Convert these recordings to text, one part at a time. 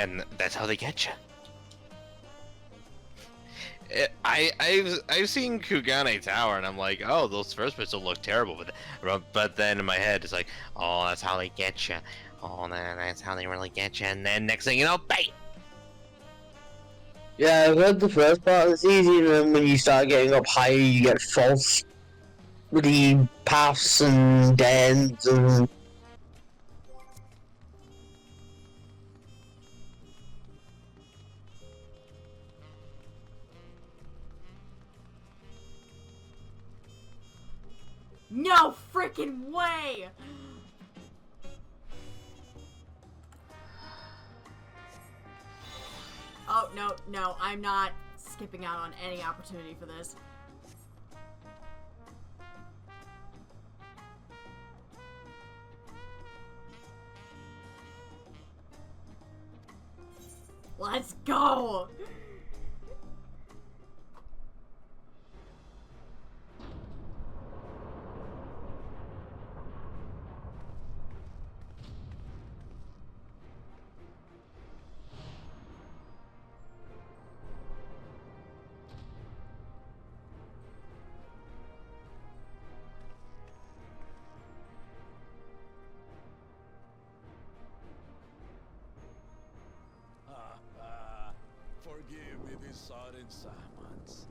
and that's how they get you. I've seen Kugane Tower, and I'm like, oh, those first person look terrible, but then in my head it's like, oh, that's how they get you. Oh, that's how they really get you, and then next thing you know, bang! Yeah, I've heard the first part is easy, and then when you start getting up higher, you get false with the paths and dens and. No freaking way! Oh, no, I'm not skipping out on any opportunity for this. Let's go! Forgive me these sudden summons.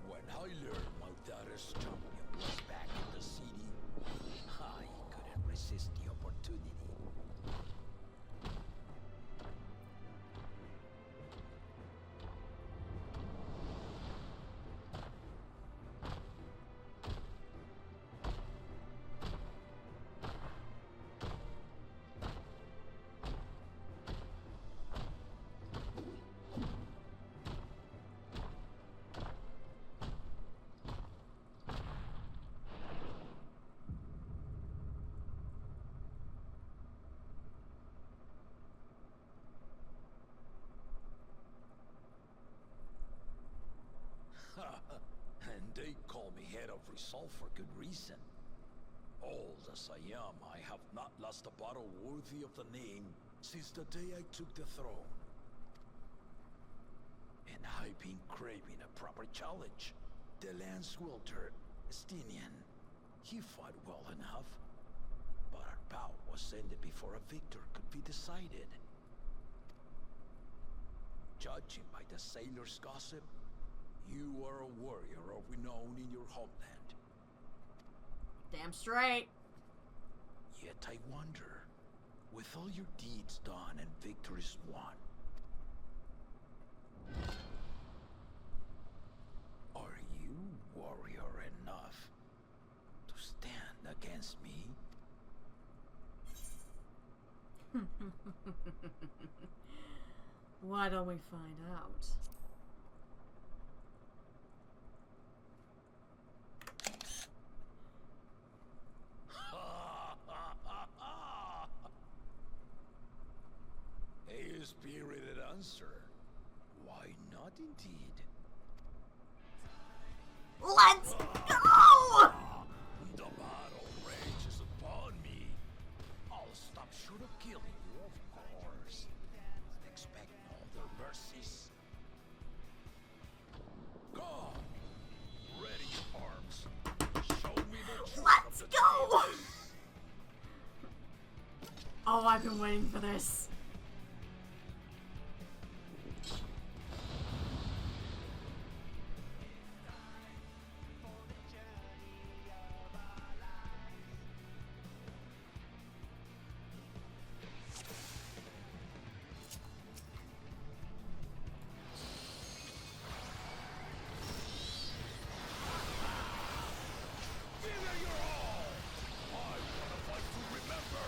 When I learned my daughter's champion was back in the city, I couldn't resist the opportunity. And they call me head of resolve for good reason. Old as I am, I have not lost a battle worthy of the name since the day I took the throne. And I've been craving a proper challenge. The lance wielder, Stinian, he fought well enough. But our bout was ended before a victor could be decided. Judging by the sailors' gossip, you are a warrior of renown in your homeland. Damn straight. Yet I wonder, with all your deeds done and victories won, are you warrior enough to stand against me? Why don't we find out? A spirited answer. Why not indeed? Let's go! The battle rages upon me. I'll stop short of killing you, of course. Expect no other mercies. Go! Ready your arms. Show me the truth. Let's of the go! tale. Oh, I've been waiting for this. Give it your all! I want a fight to remember!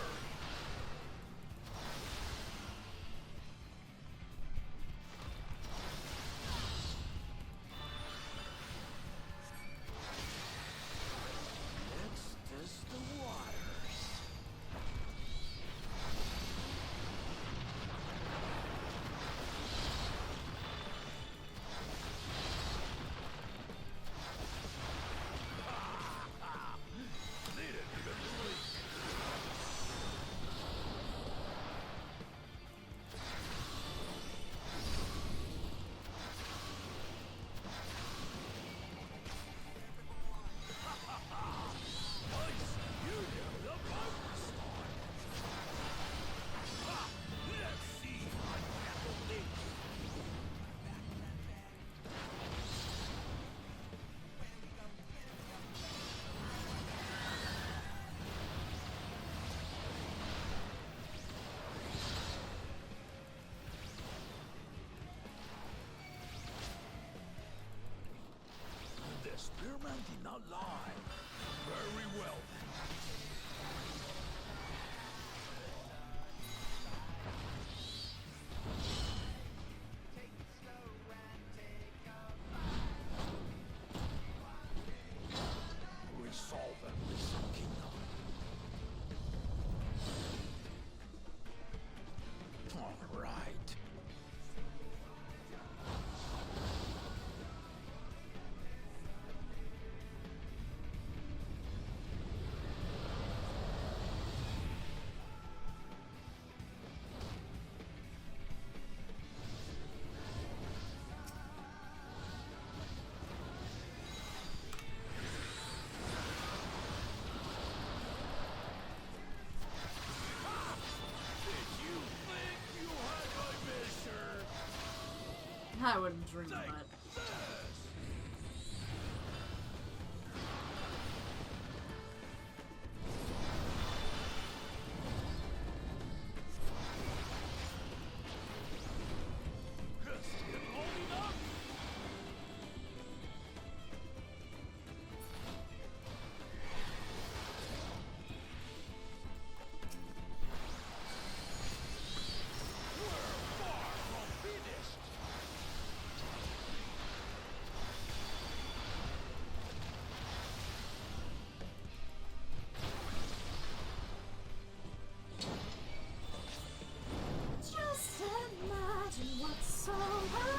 did not lie. Very well then. Resolve and listen, Kingdom. All right. I wouldn't dream of it. Just imagine what's so hard.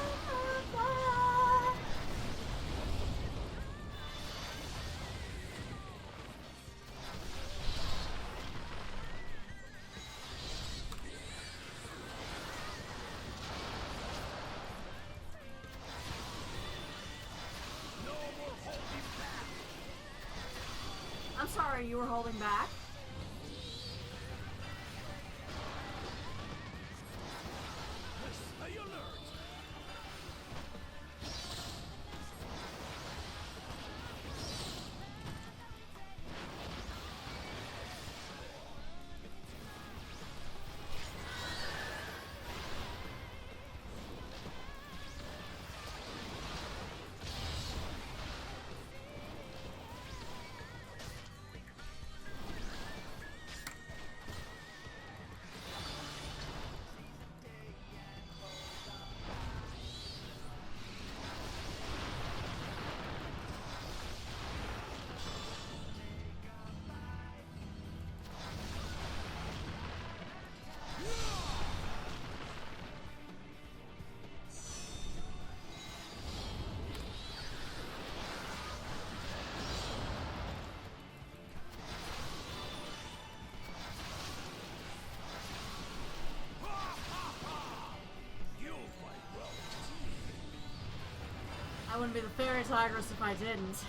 I'm sorry, you were holding back? Stay alert. I wouldn't be the fairy tigress if I didn't.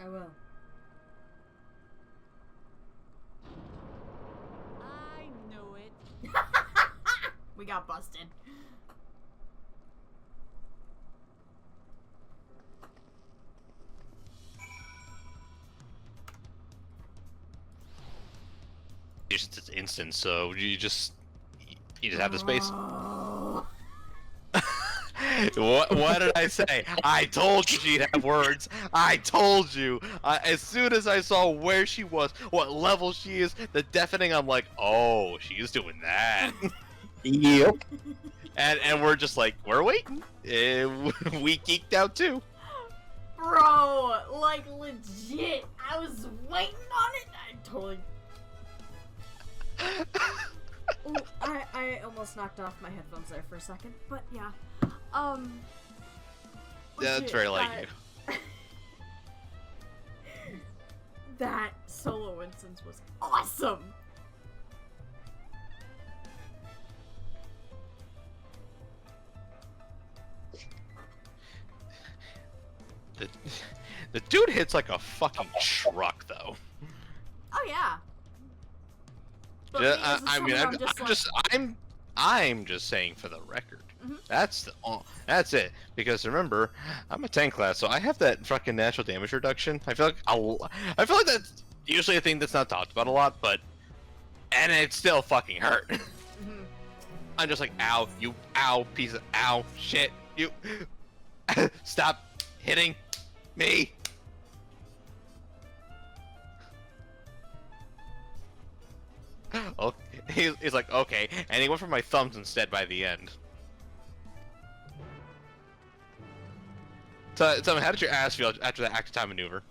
I will. I knew it. We got busted. It's instant, so you just have the space. Oh. What did I say? I told you she'd have words. I told you. As soon as I saw where she was, what level she is, the deafening, I'm like, oh, she's doing that. Yep. And we're just like, we're waiting. We geeked out too. Bro, like legit, I was waiting on it. I totally. Ooh, I almost knocked off my headphones there for a second, but yeah. Yeah, that's legit, very like you. That solo instance was awesome. The dude hits like a fucking truck, though. Oh yeah. But Ju- me as a I mean, solo, I'm just saying for the record. Mhm. That's it. Because remember, I'm a tank class, so I have that fucking natural damage reduction. I feel like that's usually a thing that's not talked about a lot, and it still fucking hurt. Mhm. I'm just like, ow, you, ow, piece of, ow, shit, you, stop hitting me. Oh, he's like, okay, and he went for my thumbs instead by the end. So, how did your ass feel after that active time maneuver?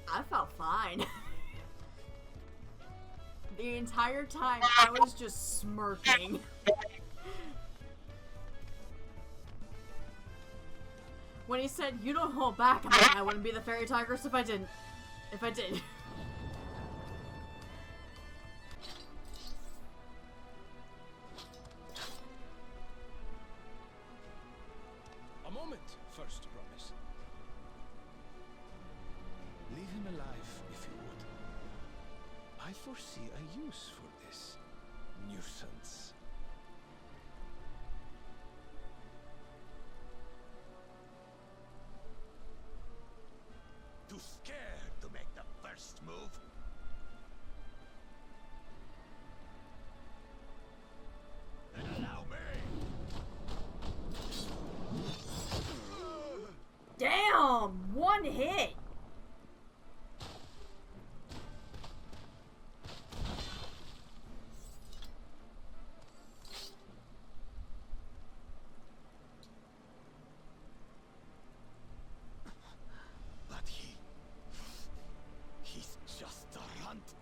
I felt fine. The entire time I was just smirking. When he said, "You don't hold back," I'm like, I wouldn't be the fairy tigress if I didn't. If I did. A moment, first promise. Leave him alive, if you would. I foresee a use for this nuisance. Too scared to make the first move? Then allow me! Damn! One hit! But he's just a runt.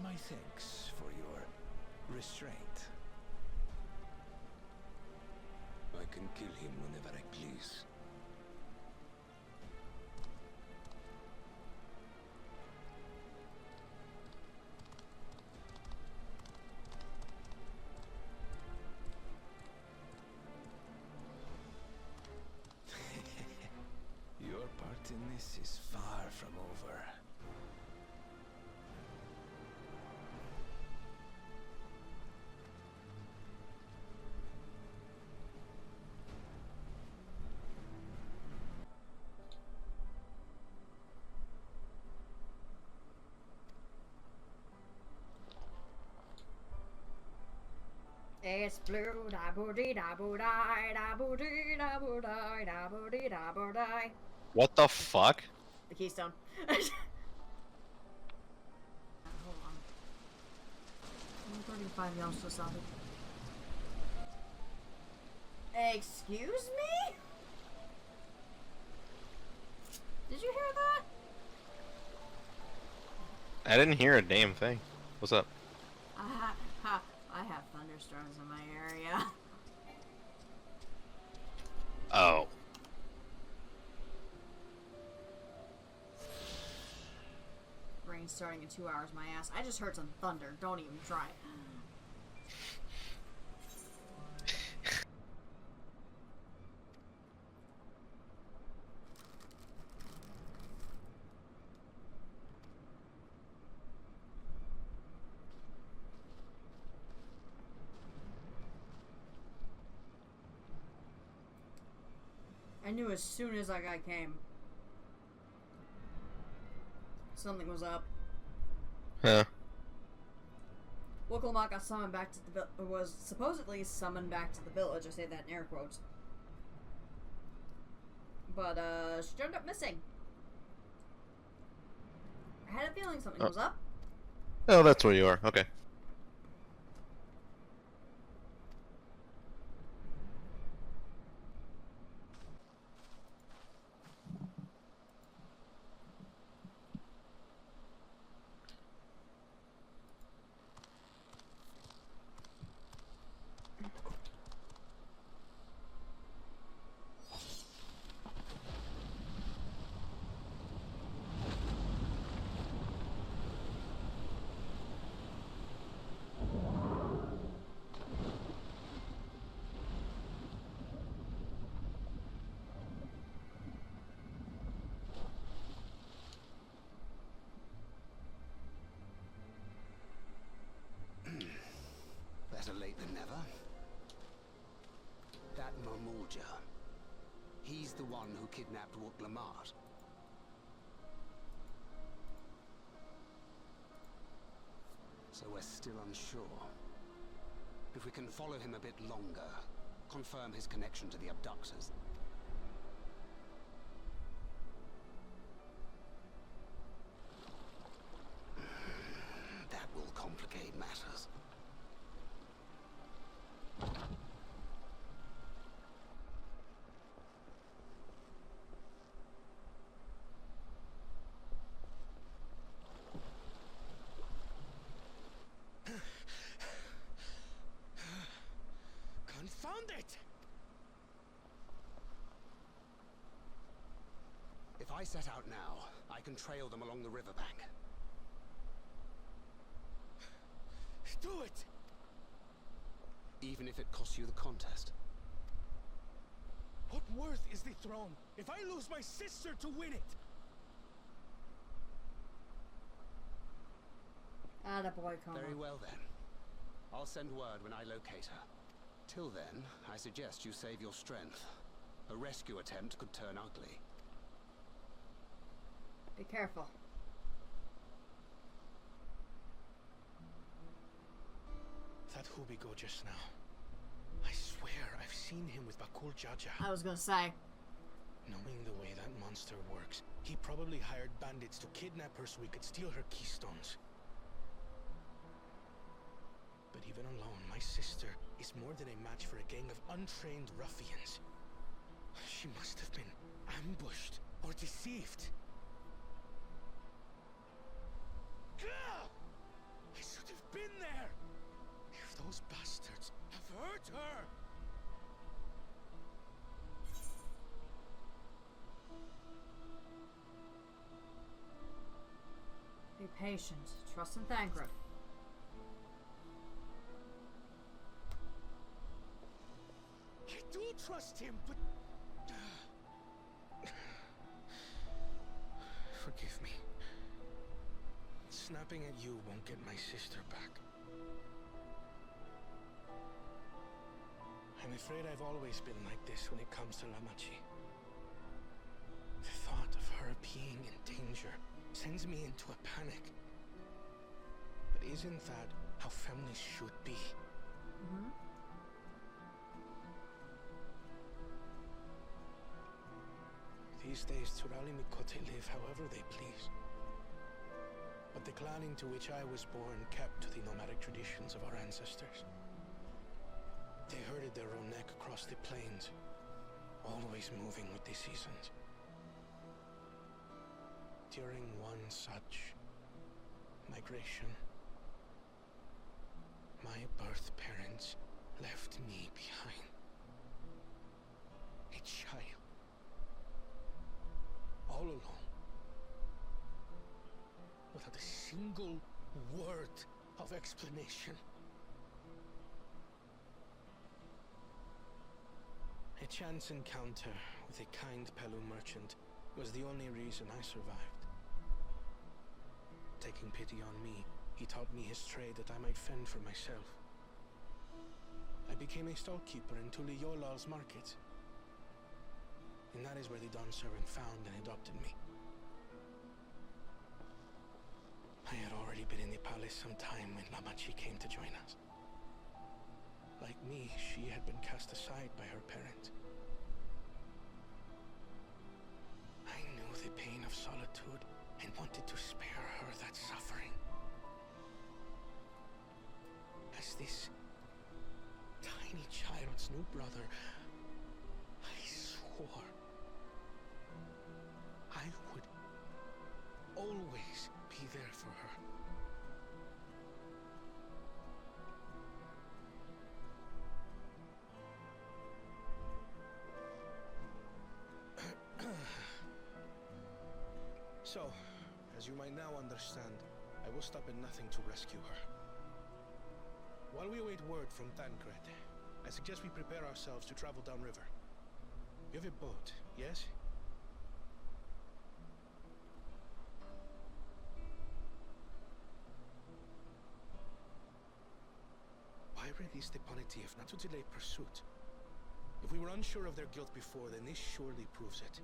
My thanks for your restraint. I can kill him whenever I please. Your part in this is far from over. It's blue, da boo dee da boo die, da boo dee da boo die, da boo dee da boo die. What the fuck? The keystone. Hold on. 135 y'all still sounded. Excuse me? Did you hear that? I didn't hear a damn thing. What's up? I have thunderstorms in my area. Oh. Rain's starting in 2 hours, my ass. I just heard some thunder. Don't even try. I knew as soon as that guy came, something was up. Huh. Wokelmok got summoned back to the was supposedly summoned back to the village. I say that in air quotes. But she turned up missing. I had a feeling something was up. Oh, that's where you are. Okay. Better late than never. That Mamulja, he's the one who kidnapped Woklamat. So we're still unsure. If we can follow him a bit longer, confirm his connection to the abductors. That will complicate matters. Confound it! If I set out now, I can trail them along the riverbank. Do it! Even if it costs you the contest. What worth is the throne if I lose my sister to win it? Attaboy, Coma. Very well then. I'll send word when I locate her. Till then, I suggest you save your strength. A rescue attempt could turn ugly. Be careful. That Hubigo just now. I swear I've seen him with Bakul Jaja. I was gonna say. Knowing the way that monster works, he probably hired bandits to kidnap her so we could steal her keystones. But even alone, my sister is more than a match for a gang of untrained ruffians. She must have been ambushed or deceived. Gah! I should have been there! If those bastards have hurt her! Be patient. Trust in Thancred. I do trust him, but... Forgive me. Snapping at you won't get my sister back. I'm afraid I've always been like this when it comes to Lamachi. The thought of her being in danger sends me into a panic. But isn't that how families should be? Mm-hmm. These days, Turali Mikote live however they please. But the clan into which I was born kept to the nomadic traditions of our ancestors. They herded their own neck across the plains, always moving with the seasons. During one such migration, my birth parents left me behind. A child. All alone. Without a single single word of explanation. A chance encounter with a kind Pelu merchant was the only reason I survived. Taking pity on me, he taught me his trade that I might fend for myself. I became a stallkeeper in Tuliyolal's market. And that is where the Dawn servant found and adopted me. I had already been in the palace some time when Lamachi came to join us. Like me, she had been cast aside by her parent. I knew the pain of solitude and wanted to spare her that suffering. As this tiny child's new brother, I swore I would always be there for her. So, as you might now understand, I will stop at nothing to rescue her. While we await word from Thancred, I suggest we prepare ourselves to travel downriver. You have a boat, yes? Why release the Ponity if not to delay pursuit? If we were unsure of their guilt before, then this surely proves it.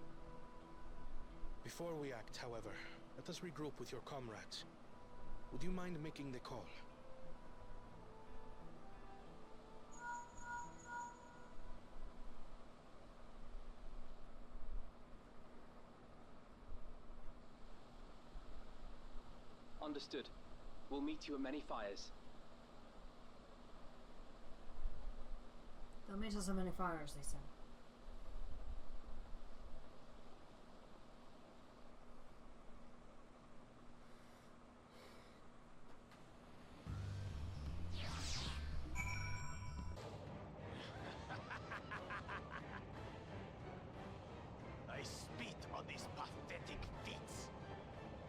Before we act, however, let us regroup with your comrades. Would you mind making the call? Understood. We'll meet you at many fires. Don't meet us at many fires, they said. I spit on these pathetic feats.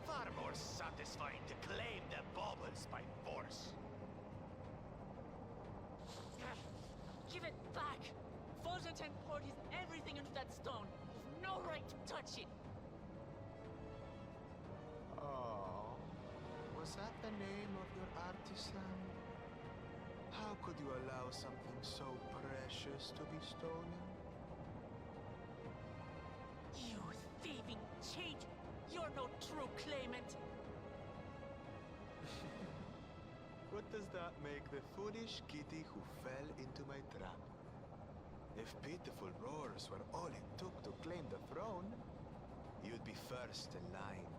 Far more satisfying to claim the baubles by force. Give it back! Forzatan poured his everything into that stone. You've no right to touch it. Oh, was that the name of your artisan? How could you allow something so precious to be stolen? You thieving cheat! You're no true claimant! What does that make the foolish kitty who fell into my trap? If pitiful roars were all it took to claim the throne, you'd be first in line.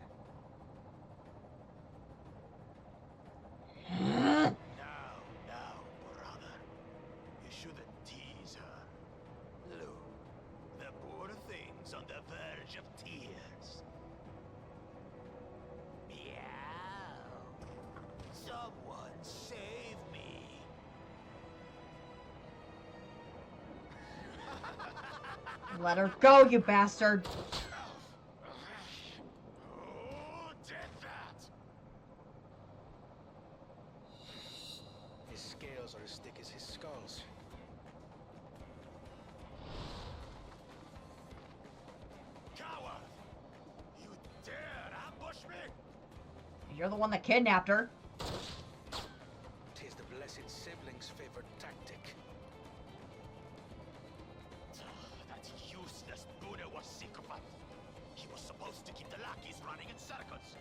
Now, brother. You shouldn't tease her. Look, the poor thing's on the verge of tears. Meow. Someone save me. Let her go, you bastard! Who did that? His scales are as thick as his skulls. Coward! You dare ambush me? You're the one that kidnapped her. Tis the blessed sibling's favorite tactic. That useless Buddha was sycophant. He was supposed to keep the lackeys running in circles.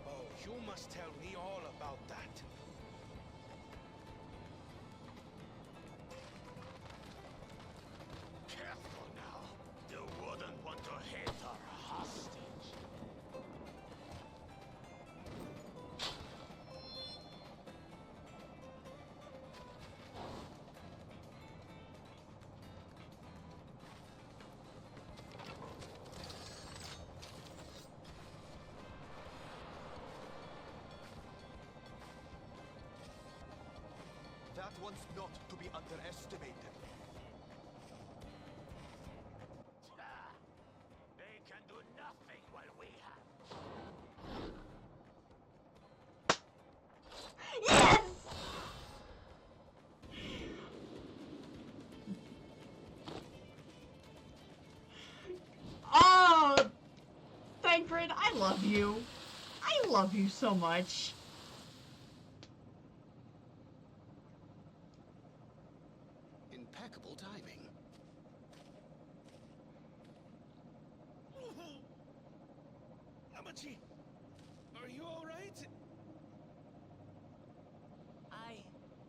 Oh, you must tell me all about that. Careful now. You wouldn't want to hit our hostage. That one's not to be underestimated. They can do nothing while we love you. I love you so much. Impeccable diving. Amachi, are you all right? Aye,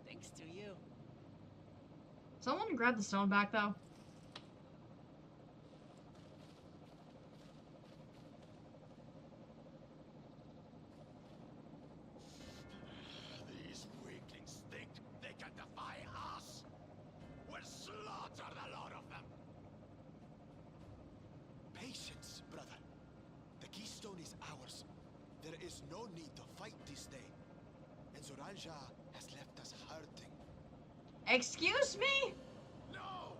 thanks to you. Someone grab the stone back, though. These weaklings think they can defy us. We'll slaughter the lot of them. Patience, brother. The keystone is ours. There is no need to fight this day. And Zoranja has left us hurting. Excuse me? No!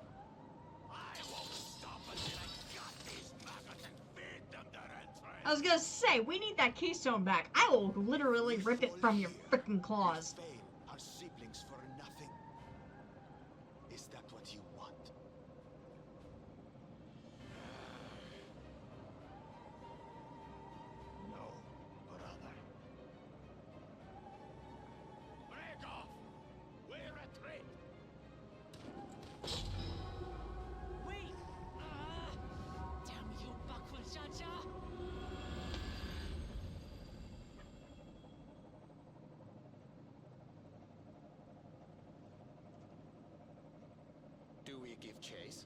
I won't stop until I gut these maggots and feed them their entrails. I was gonna say, we need that keystone back. I will literally We rip it fall from your here. freaking claws. We fail our siblings for nothing. Is that what you want? No, brother. Break off! We retreat! Wait! Damn you, backward Jaja! Do we give chase?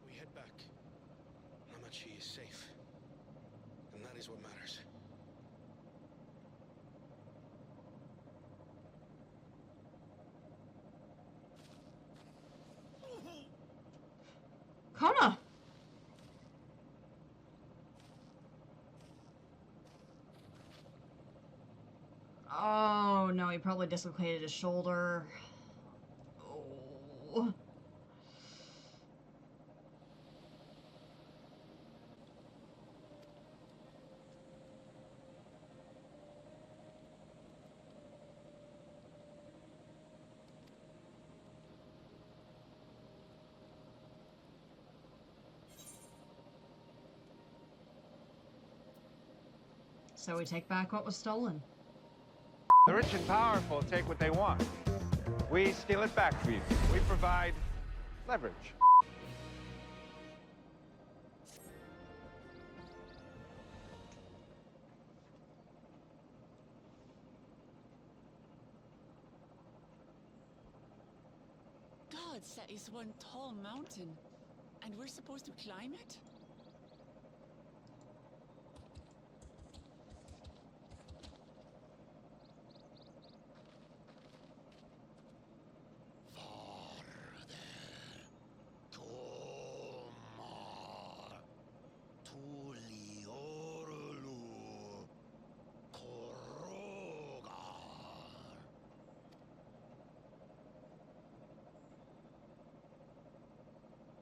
We head back. Amachi is safe. And that is what matters. Kona! Oh, no, he probably dislocated his shoulder. Oh. So we take back what was stolen. The rich and powerful take what they want. We steal it back for you. We provide leverage. Gods, that is one tall mountain. And we're supposed to climb it?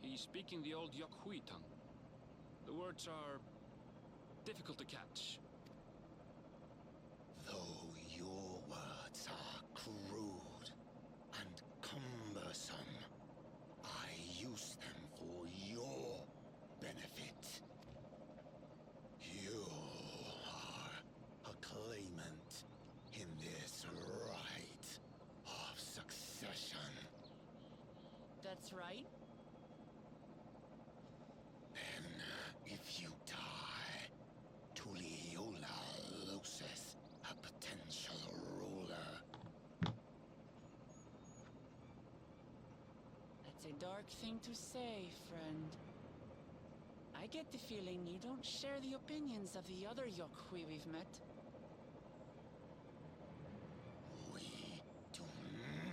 He's speaking the old Yokhui tongue. The words are difficult to catch. Though your words are crude and cumbersome, I use them for your benefit. You are a claimant in this right of succession. That's right. Then, if you die, Tuliola loses a potential ruler. That's a dark thing to say, friend. I get the feeling you don't share the opinions of the other Yokhui we've met. We do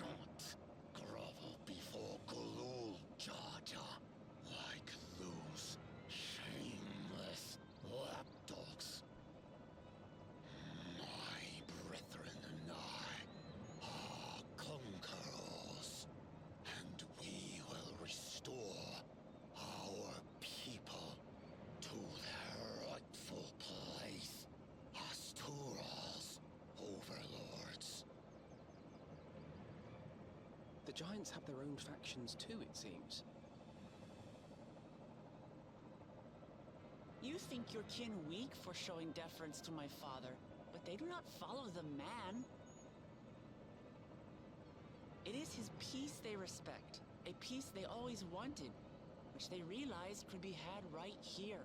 not grovel before Gulul, Jar Jar, like those shameless lapdogs. My brethren and I are conquerors, and we will restore our people to their rightful place as Tural's overlords. The Giants have their own factions too, it seems. think your kin weak for showing deference to my father, but they do not follow the man. It is his peace they respect, a peace they always wanted, which they realized could be had right here.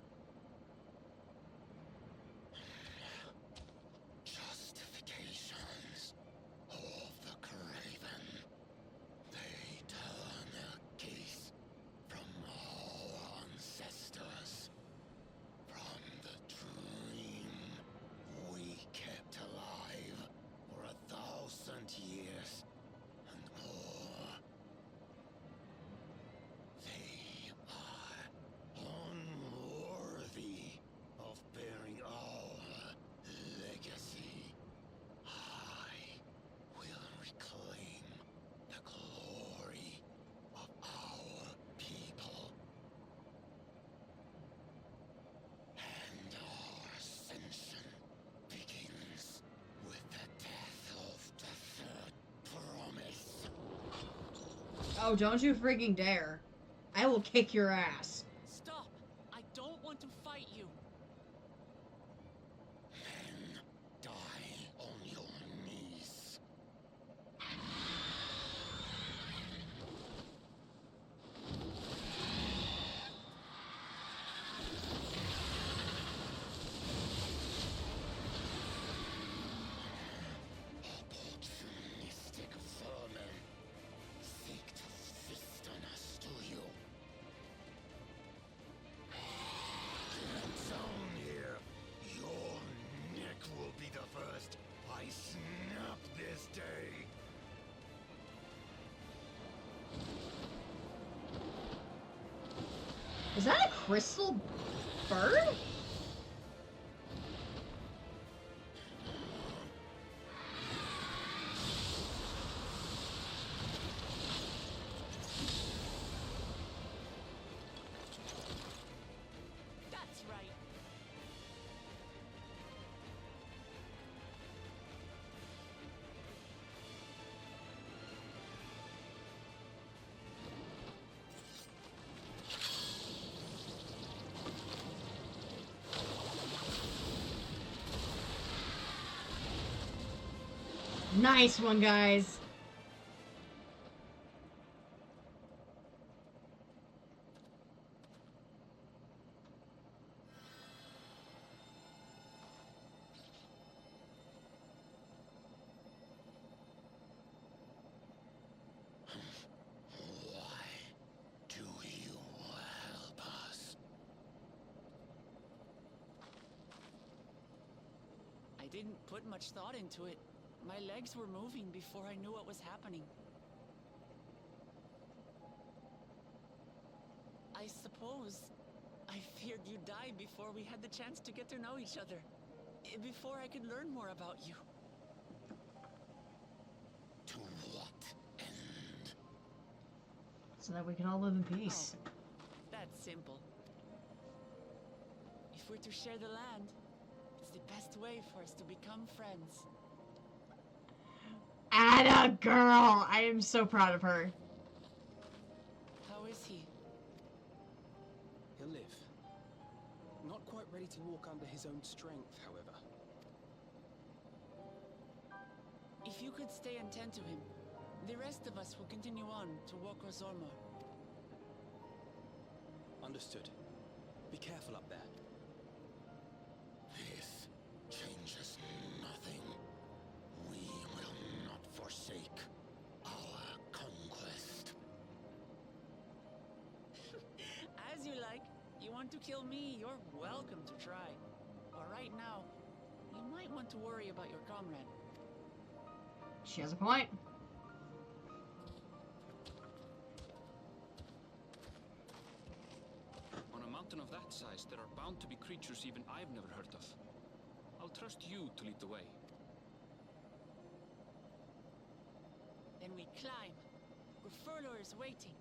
Justifications of the craven. They turn their gaze from our ancestors, from the dream we kept alive for 1,000 years and more. They are unworthy of bearing our legacy. I will reclaim the glory of our people. And our ascension begins with the death of the third promise. Oh, don't you freaking dare. I will kick your ass. Stop! I don't want to fight you. Men die on your knees. Opportunistic vermin seek to feast on us, do you? Get down here. Your neck will be the first I snap this day. Is that a crystal bird? That's right. Nice one, guys. Why do you help us? I didn't put much thought into it. My legs were moving before I knew what was happening. I suppose I feared you'd die before we had the chance to get to know each other. Before I could learn more about you. To what end? So that we can all live in peace. Oh, that's simple. If we're to share the land, it's the best way for us to become friends. Atta girl! I am so proud of her. How is he? He'll live. Not quite ready to walk under his own strength, however. If you could stay and tend to him, the rest of us will continue on to Woko Zormor. Understood. Be careful up there. This changes nothing. We will not forsake our conquest. As you like. You want to kill me, you're welcome to try. But right now, you might want to worry about your comrade. She has a point. On a mountain of that size, there are bound to be creatures even I've never heard of. I'll trust you to lead the way. Then we climb. Gufurlor is waiting.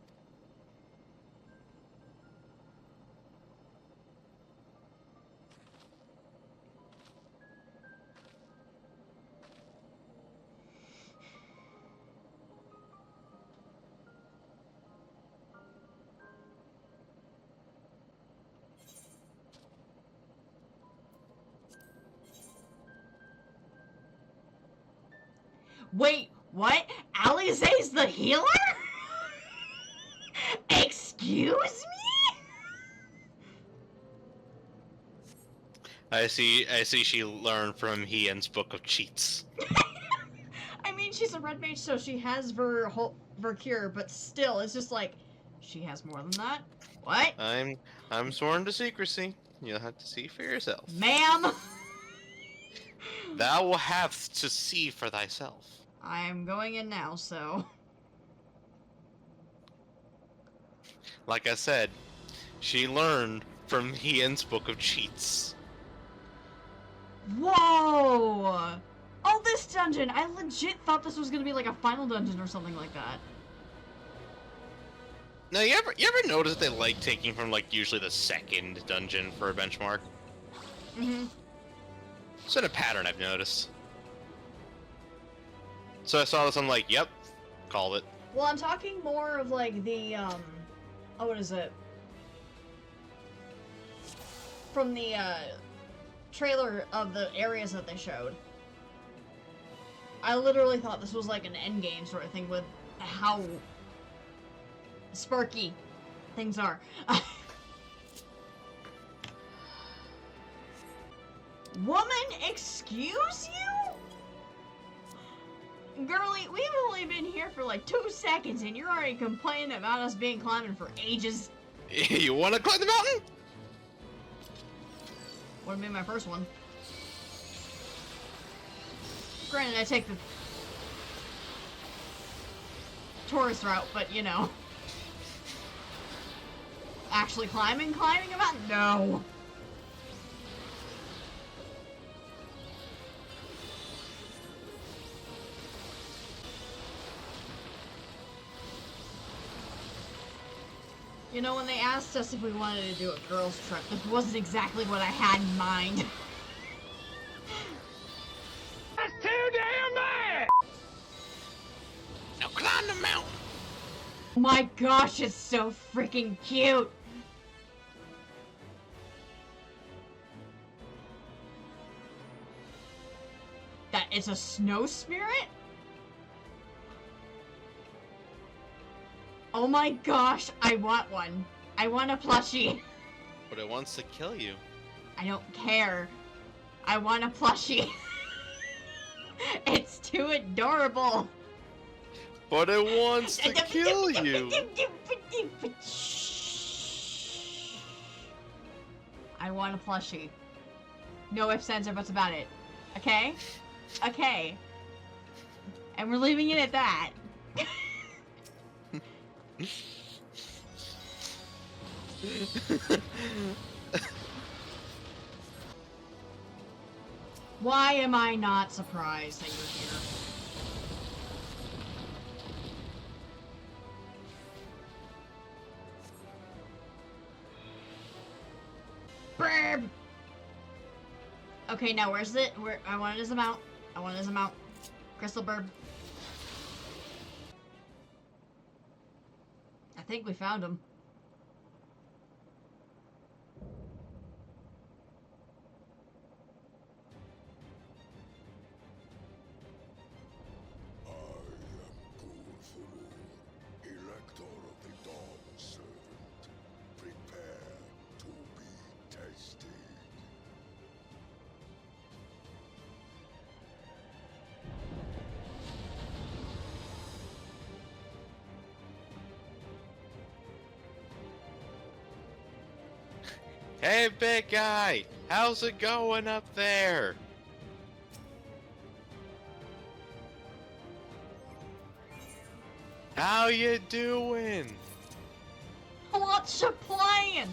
Wait, what? Alize's the healer? Excuse me? I see she learned from Hien's Book of Cheats. I mean, she's a red mage, so she has Ver cure, but still, it's just like, she has more than that? What? I'm sworn to secrecy. You'll have to see for yourself. Ma'am! Thou will have to see for thyself. I am going in now, so... Like I said, she learned from Hien's Book of Cheats. Whoa! Oh, this dungeon! I legit thought this was gonna be like a final dungeon or something like that. Now, you ever notice they like taking from, like, usually the second dungeon for a benchmark? Mm-hmm. It's been a pattern I've noticed. So I saw this, I'm like, yep, called it. Well, I'm talking more of like the, oh, what is it? From the, trailer of the areas that they showed. I literally thought this was like an endgame sort of thing with how sparky things are. Woman, excuse you? Girlie, we've only been here for like 2 seconds and you're already complaining about us being climbing for ages. You want to climb the mountain? Would've been my first one. Granted, I take the tourist route, but you know. Actually climbing a mountain? No. You know, when they asked us if we wanted to do a girls' trip, this wasn't exactly what I had in mind. That's too damn bad! Now climb the mountain! Oh my gosh, it's so freaking cute! That it's a snow spirit? Oh my gosh, I want one. I want a plushie. But it wants to kill you. I don't care. I want a plushie. It's too adorable. But it wants to kill you. I want a plushie. No ifs, ands, or buts about it. Okay? Okay. And we're leaving it at that. Why am I not surprised that you're here? Burb! Okay, now where's it? Where I want it as a mount. I want it as a mount. Crystal burb. I think we found him. Elector of the Dawn Servant, prepare to be tested. Hey, big guy! How's it going up there? How you doing? What's your plan?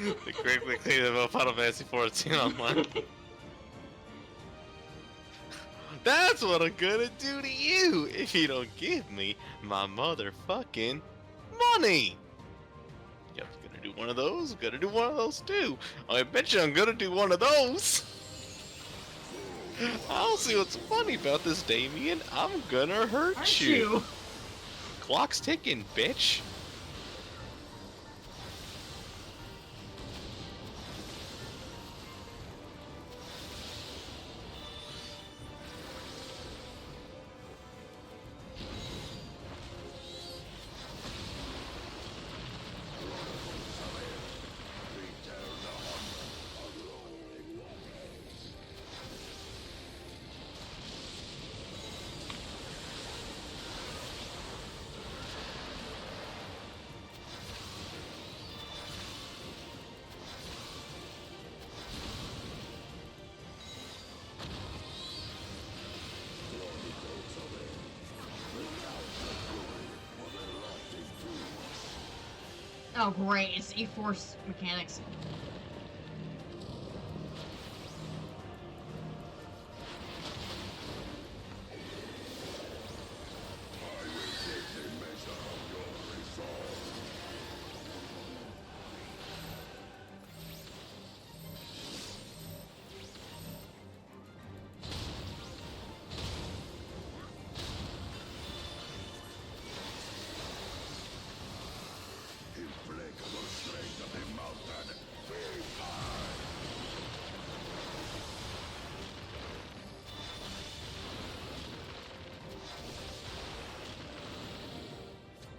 The quickly clean about Final Fantasy 14 online. That's what I'm gonna do to you if you don't give me my motherfucking money. Yep, gonna do one of those. Gonna do one of those too. I bet you I'm gonna do one of those. I'll see what's funny about this, Damien. I'm gonna hurt you. Clock's ticking, bitch. Oh great, it's E-Force mechanics.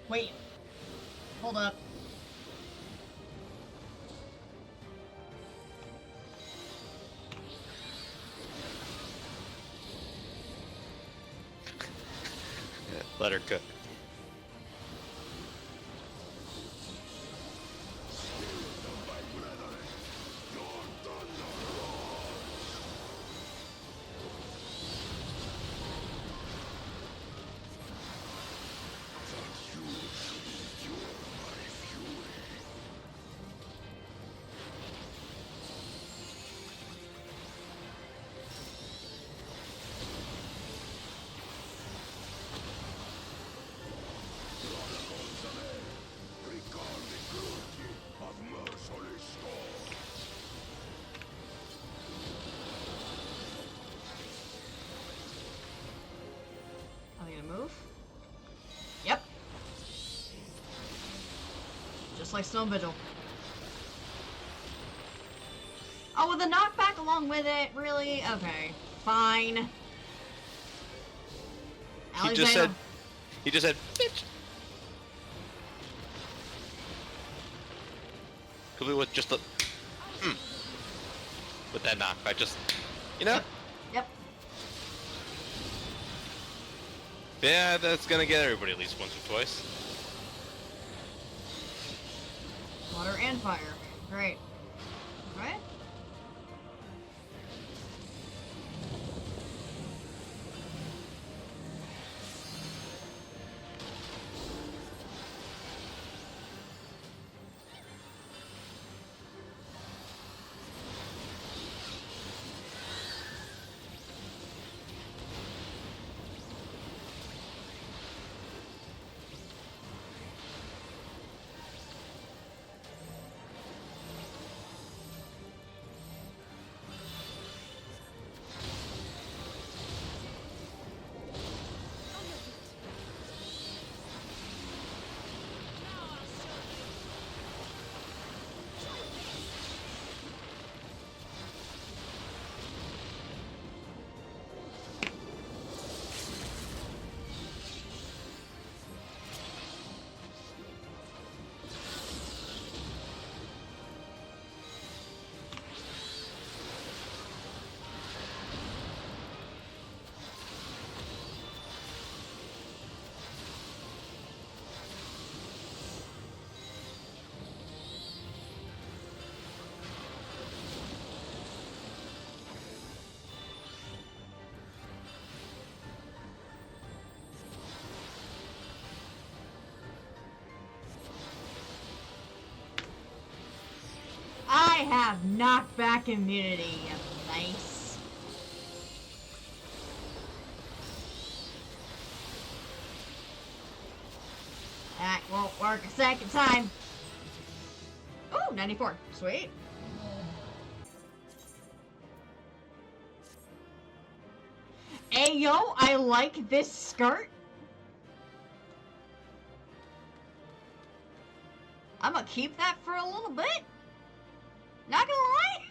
Wait. Hold up. Let her cook. Are they gonna move? Yep. Just like Stone Vigil. Oh, with a knockback along with it? Really? Okay. Fine. He just said, bitch. Complete with just the, with that knockback, just, you know? Yep. Yeah, that's gonna get everybody at least once or twice. Water and fire. Great. Right? I have knockback immunity. Nice. That won't work a second time. Ooh, 94. Sweet. Hey, yo, I like this skirt. I'm gonna keep that for a little bit. Not gonna lie.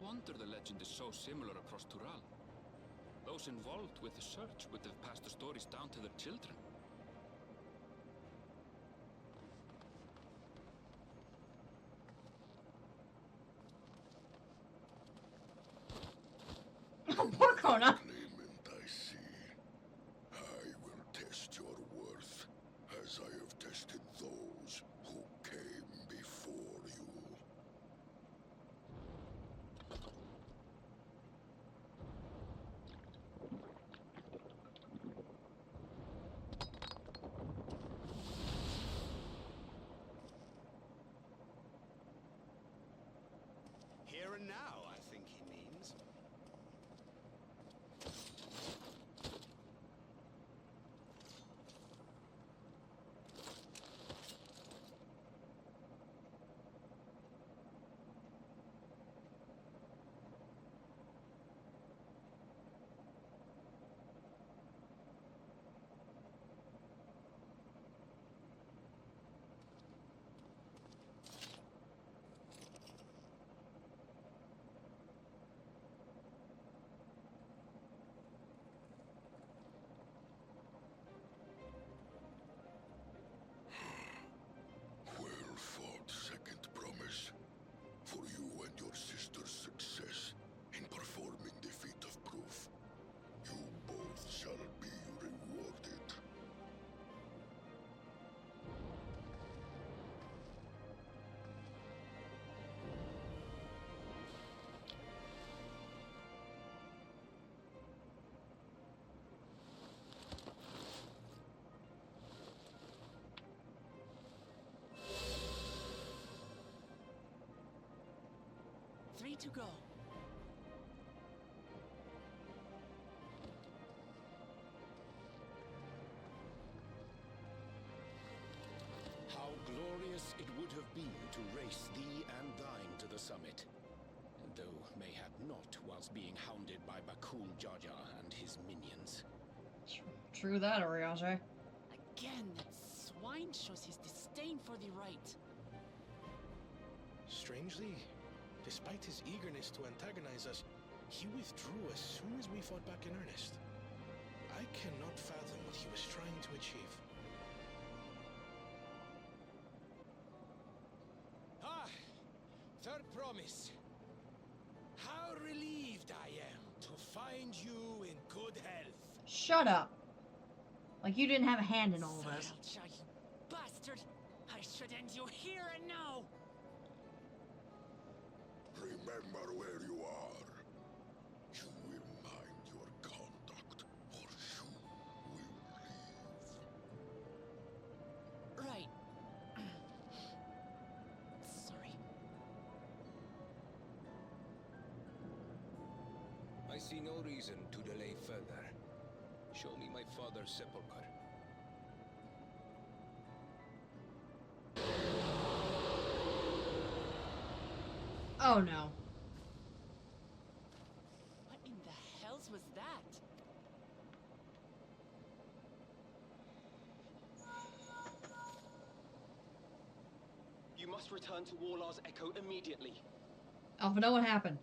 Wonder the legend is so similar across Tural. Those involved with the search would have passed the stories down to their children. Poor Kona. I see. I will test your worth, as I have tested those who came before you. 3 to go. How glorious it would have been to race thee and thine to the summit. Though mayhap not whilst being hounded by Bakul Jaja and his minions. True that, Oriage. Again, that swine shows his disdain for the right. Strangely, despite his eagerness to antagonize us, he withdrew as soon as we fought back in earnest. I cannot fathom what he was trying to achieve. Ah! Third promise. How relieved I am to find you in good health. Shut up. Like you didn't have a hand in all of this. Saelcha, you bastard! I should end you here and now! Remember where you are. You will mind your conduct, or you will leave. Right. Sorry. I see no reason to delay further. Show me my father's sepulchre. Oh no. What in the hells was that? You must return to Warlar's Echo immediately. Alpha, know what happened?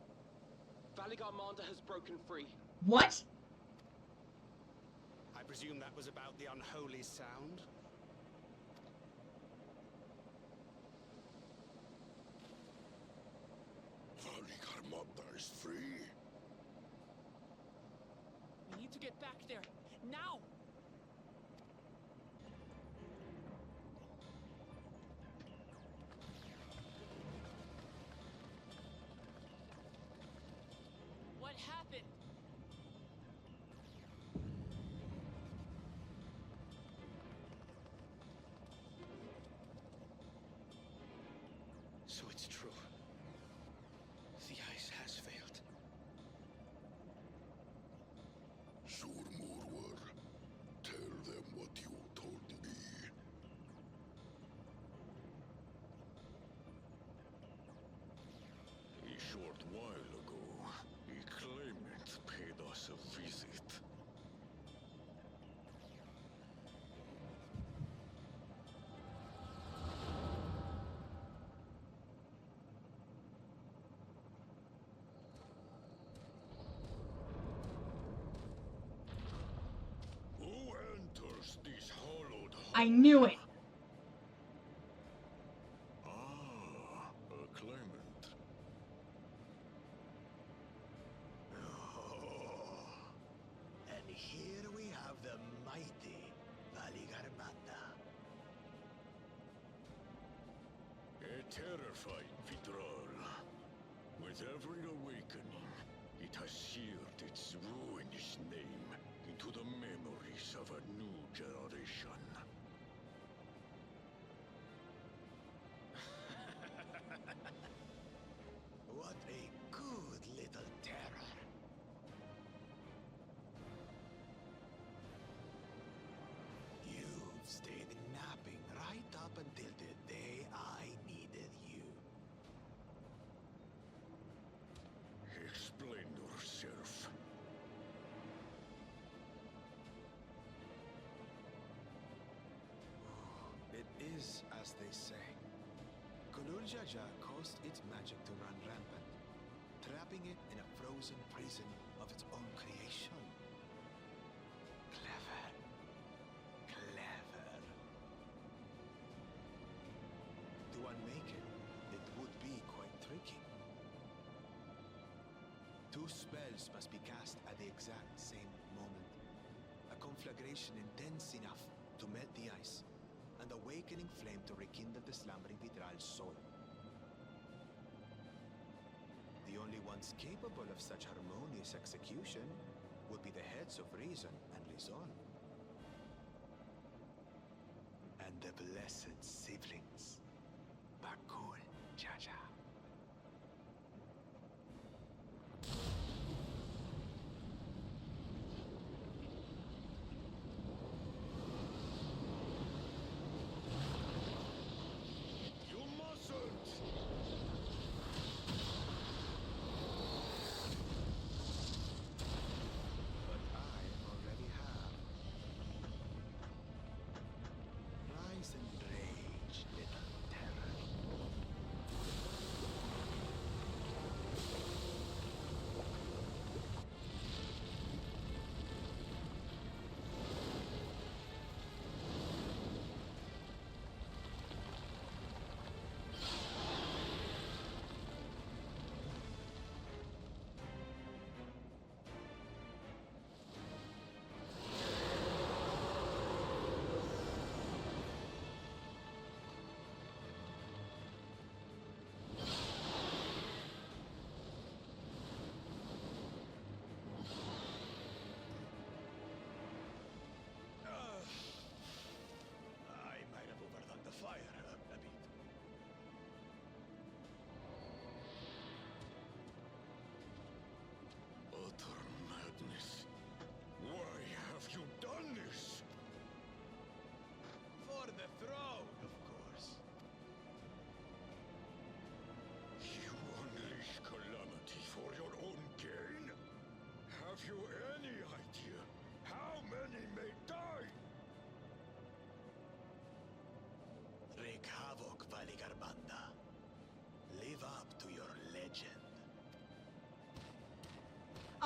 Valigarmanda has broken free. What? I presume that was about the unholy sound? Valigarmanda is free. We need to get back there. Now! What happened? So it's true. The ice has failed. Surmurwar, tell them what you told me. A short while ago, a claimant paid us a visit. Who enters this hallowed hall? I knew it. Ah, a claimant. And here we have the mighty Valigarmanda. A terrifying withdrawal. With every awakening, it has seared its ruinous name into the memories of a new generation. What a good little terror. You've stayed napping right up until the day I needed you. Explain yourself. It is as they say. Kulul Jaja caused its magic to run rampant, trapping it in a frozen prison of its own creation. Clever. Clever. To unmake it, it would be quite tricky. Two spells must be cast at the exact same moment. A conflagration intense enough to melt the ice, and awakening flame to rekindle the slumbering Vitral's soul. The only ones capable of such harmonious execution would be the heads of Reason and Lizon. And the blessed siblings, Bakul Jaja.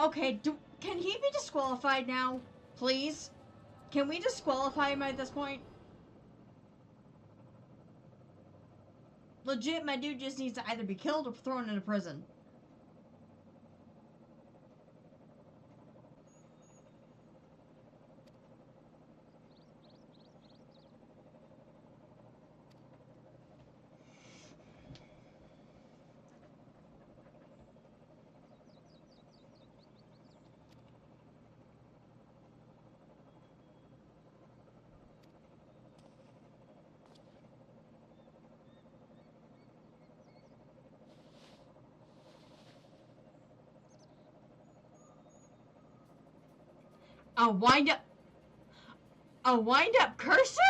Okay, can he be disqualified now? Please? Can we disqualify him at this point? Legit, my dude just needs to either be killed or thrown into prison. A wind-up cursor?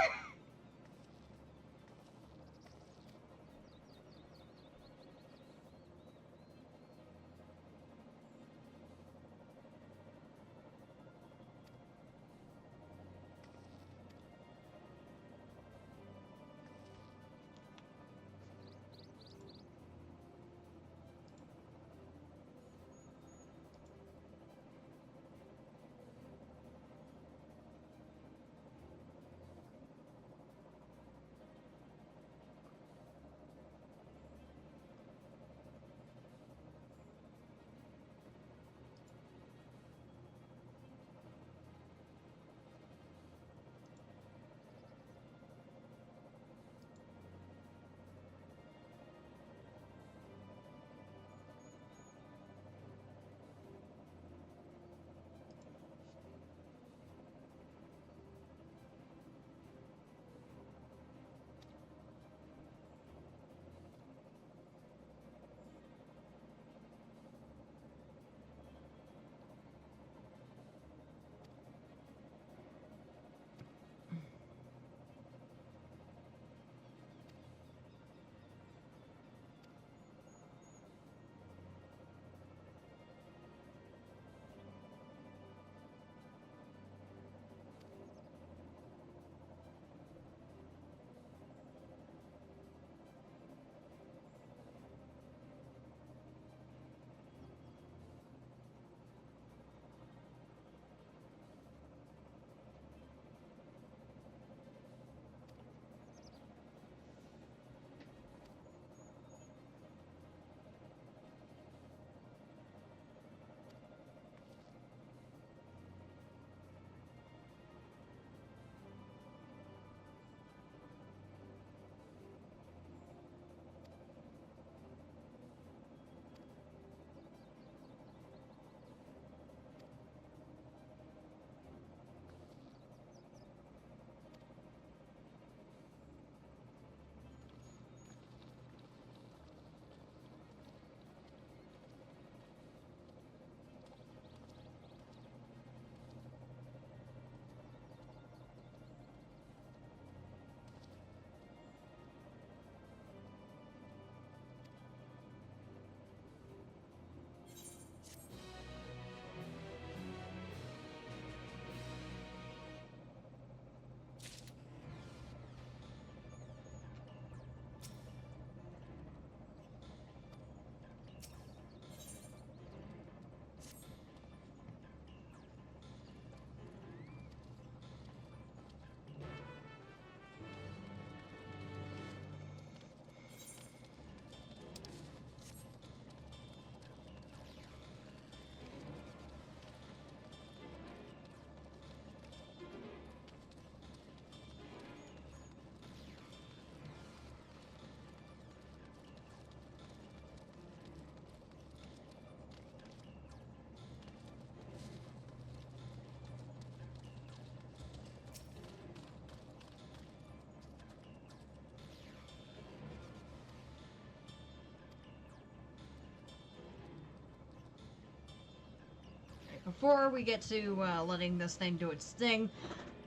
Before we get to letting this thing do its thing,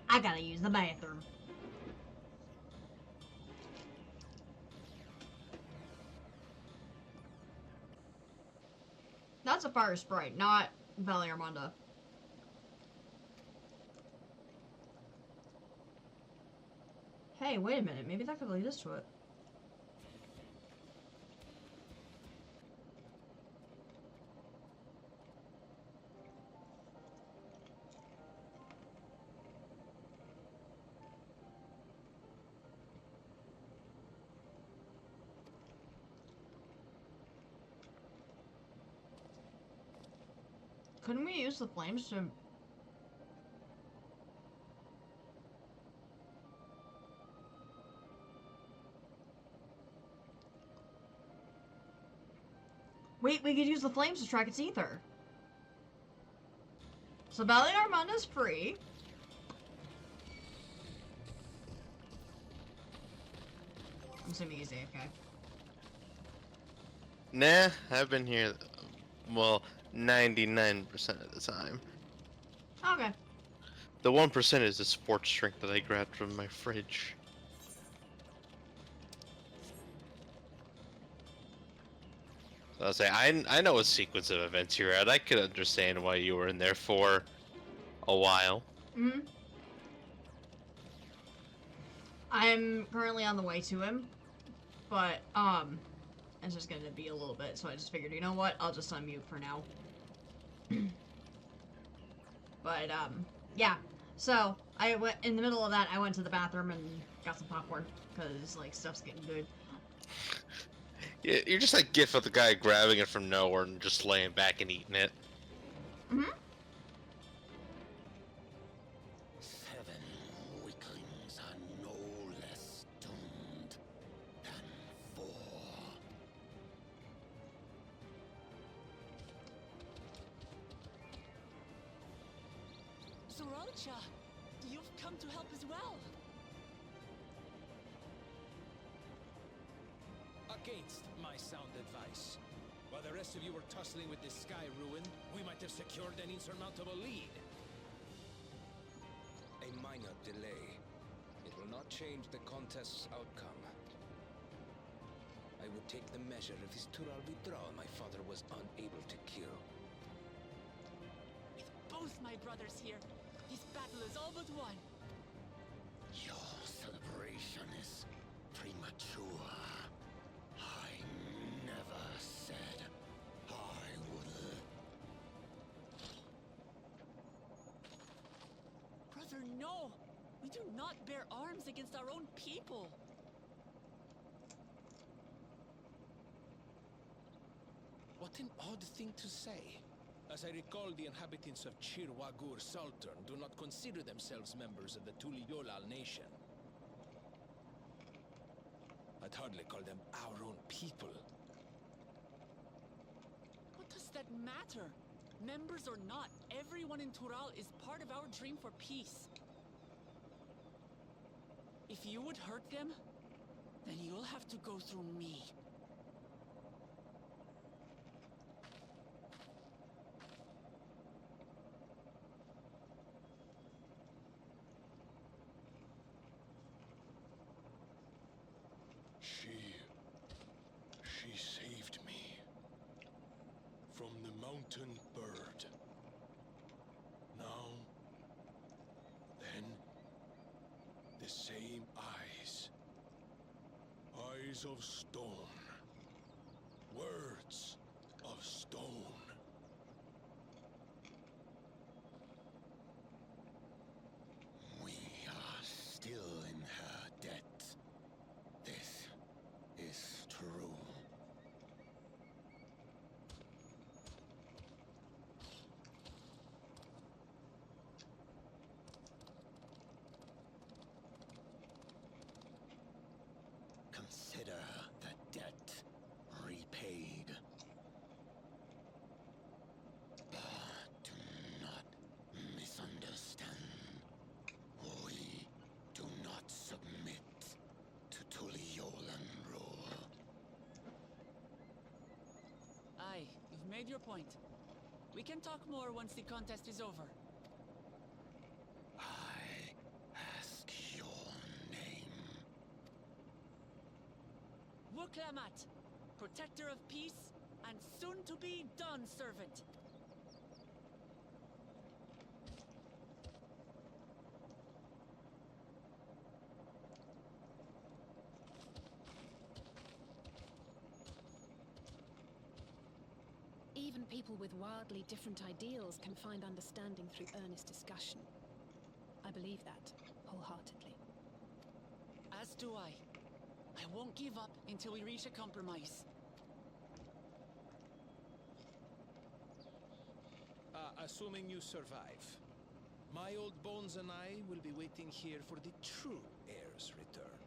I gotta use the bathroom. That's a fire sprite, not Valley Armanda. Hey, wait a minute. Maybe that could lead us to it. Couldn't we use the flames to... Wait, we could use the flames to track its ether. So Belly Armanda's free. I'm assuming he's AFK. Nah, I've been here, well, 99% of the time. Okay. The 1% is the sports drink that I grabbed from my fridge. So I'll say, I know a sequence of events you're at. I could understand why you were in there for a while. Mm-hmm. I'm currently on the way to him, but, it's just gonna be a little bit, so I just figured, you know what, I'll just unmute for now. But, yeah. So, I went, in the middle of that, I went to the bathroom and got some popcorn, because, like, stuff's getting good. Yeah, you're just like GIF of the guy grabbing it from nowhere and just laying back and eating it. Mm-hmm. 7 weaklings are no less doomed than 4. Soralcha, you've come to help as well. Against my sound advice. While the rest of you were tussling with this sky ruin, we might have secured an insurmountable lead. A minor delay. It will not change the contest's outcome. I would take the measure of his Tural withdrawal my father was unable to kill. With both my brothers here, this battle is all but won. Your celebration is premature. I never said I would. Brother, no! We do not bear arms against our own people. What an odd thing to say. As I recall, the inhabitants of Chir Wagur Sultan do not consider themselves members of the Tuliyolal nation. I'd hardly call them our own people. What does that matter? Members or not, everyone in Tural is part of our dream for peace. If you would hurt them, then you'll have to go through me. She saved me from the mountain bird. Now, then, the same eyes. Eyes of stone. Words of stone. We are still in her debt. This is true. Consider the debt repaid. But do not misunderstand. We do not submit to Tuliolan rule. Aye, you've made your point. We can talk more once the contest is over. I ask your name. Wuklamat, protector of peace, and soon-to-be Dawn servant. Even people with wildly different ideals can find understanding through earnest discussion. I believe that wholeheartedly. As do I. I won't give up until we reach a compromise. assuming you survive. My old bones and I will be waiting here for the true heir's return.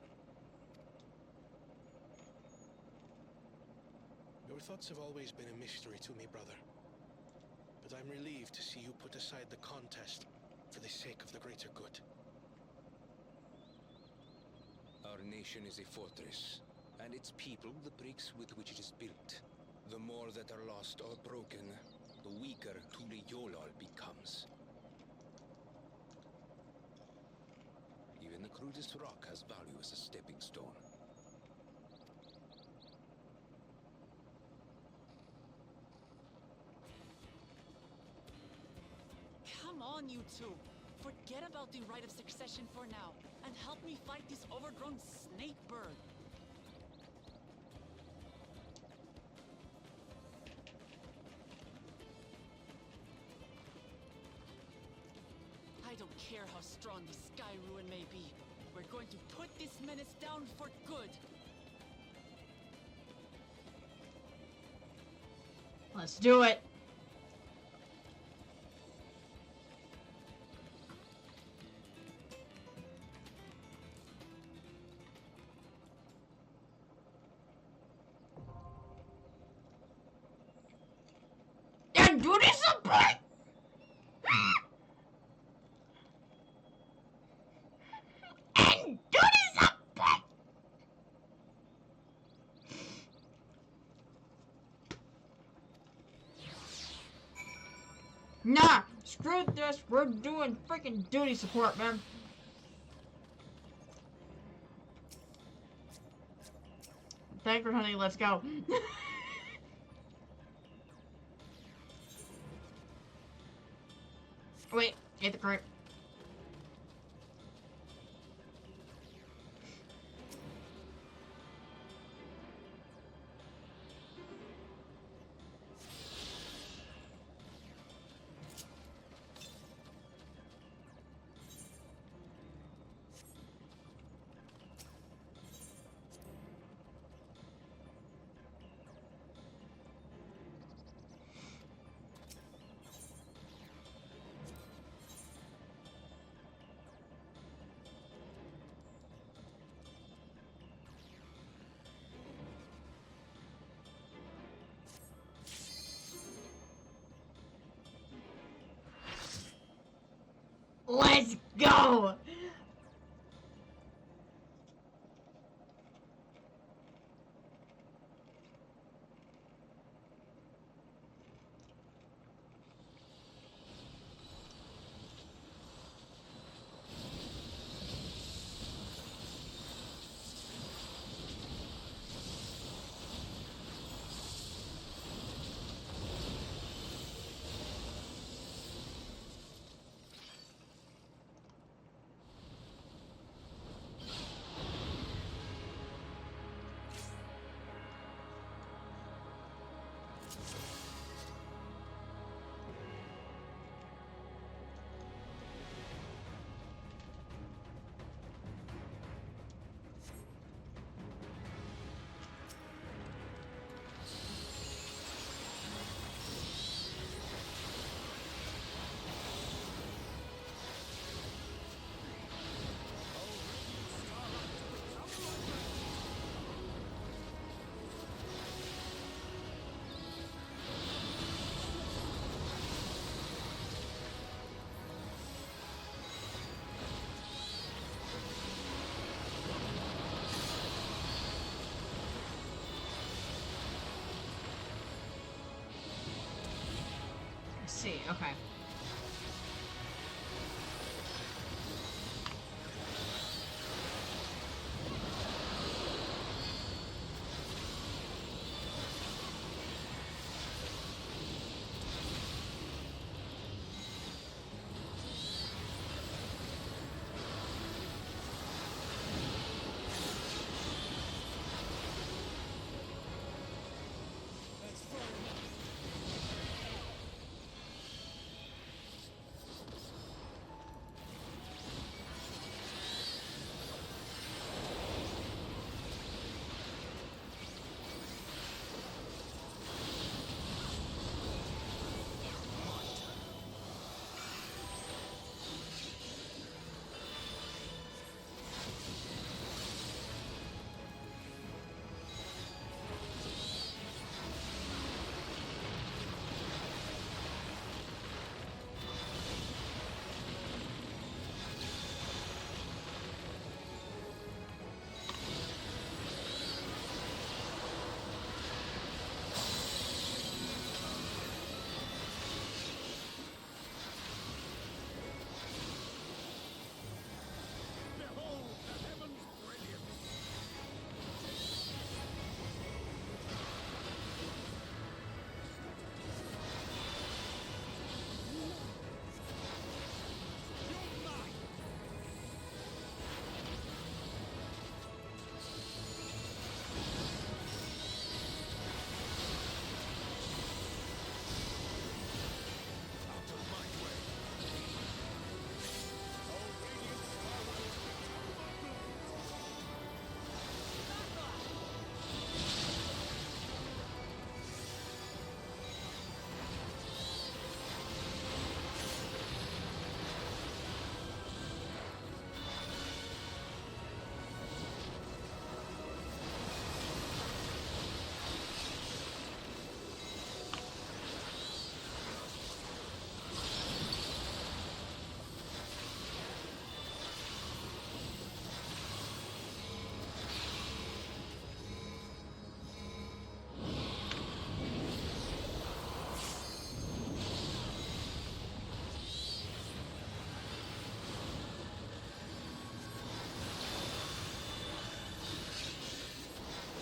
Your thoughts have always been a mystery to me, brother. But I'm relieved to see you put aside the contest for the sake of the greater good. Our nation is a fortress, and its people the bricks with which it is built. The more that are lost or broken, the weaker Tuli-Yolal becomes. Even the crudest rock has value as a stepping stone. Come on, you two. Forget about the right of succession for now, and help me fight this overgrown snake bird. I don't care how strong the Sky Ruin may be. We're going to put this menace down for good. Let's do it. And do this something. And do this something. Nah, screw this. We're doing freaking duty support, man. Thank you, honey. Let's go. Wait, get the crate. Let's go! See, okay.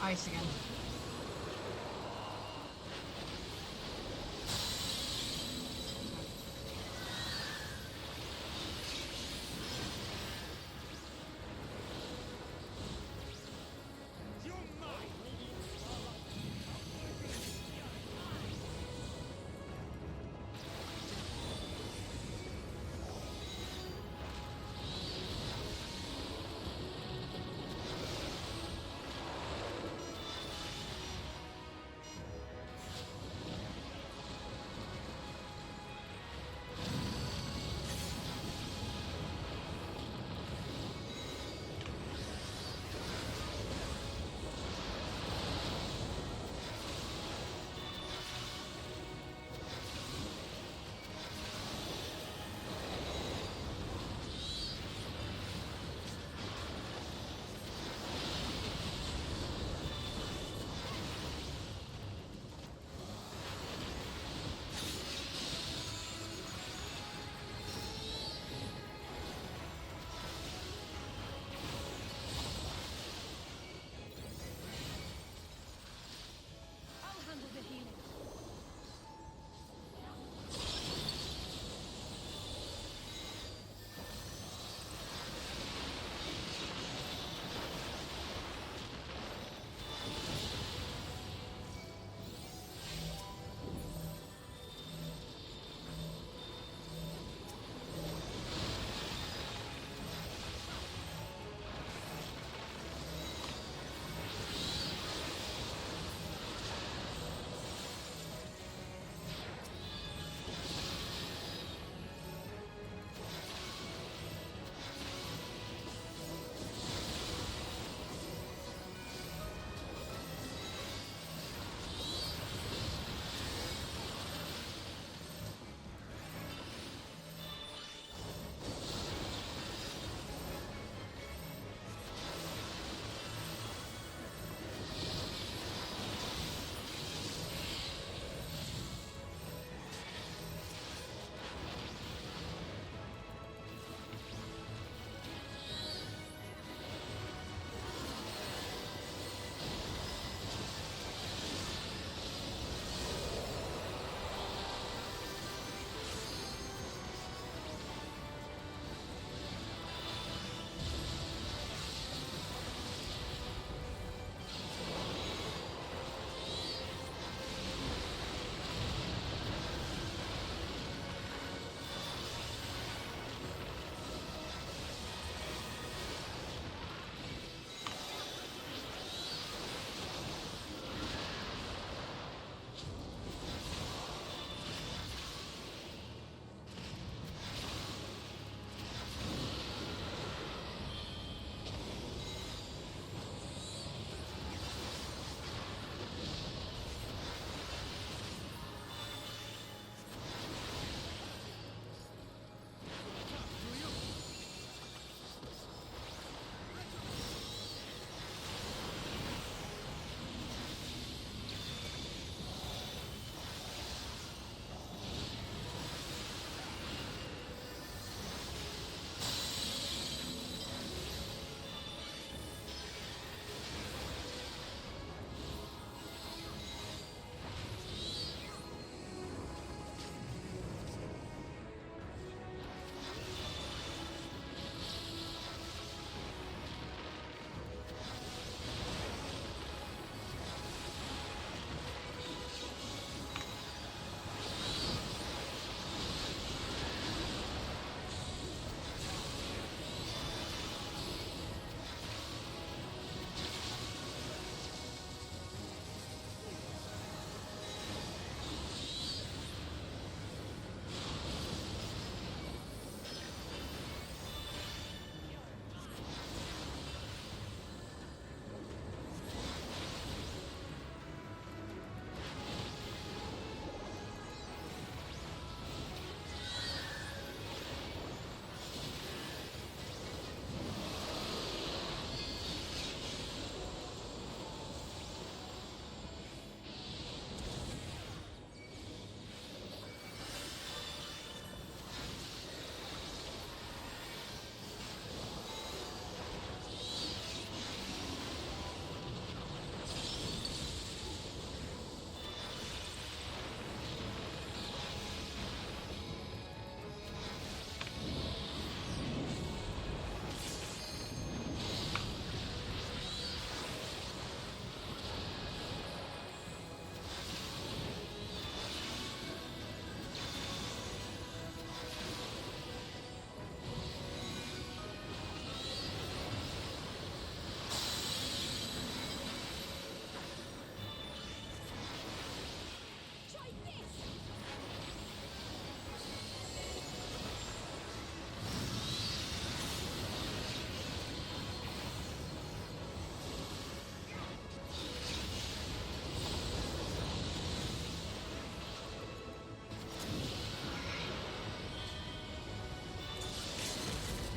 ice again.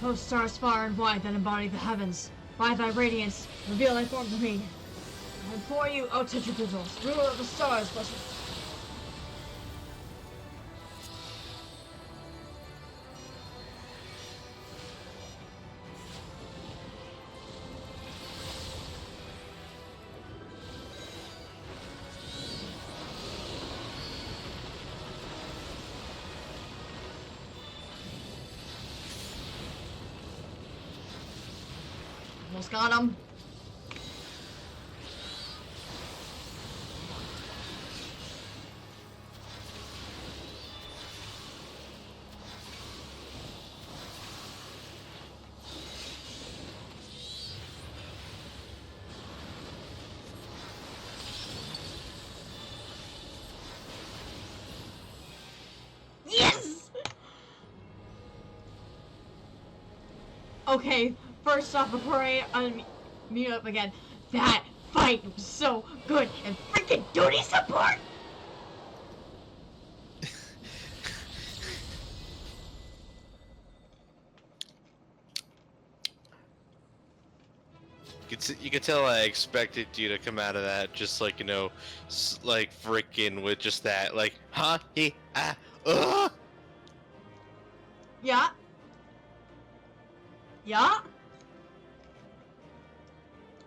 O stars far and wide that embody the heavens, by thy radiance, reveal thy form to me. I implore you, O Tetraglyphos, ruler of the stars, blessed. Almost got him. Yes! Okay, first off, before I unmute up again, that fight was so good and freaking duty support! You could tell I expected you to come out of that just like, you know, like freaking with just that, like, huh? He, Yeah. Yeah.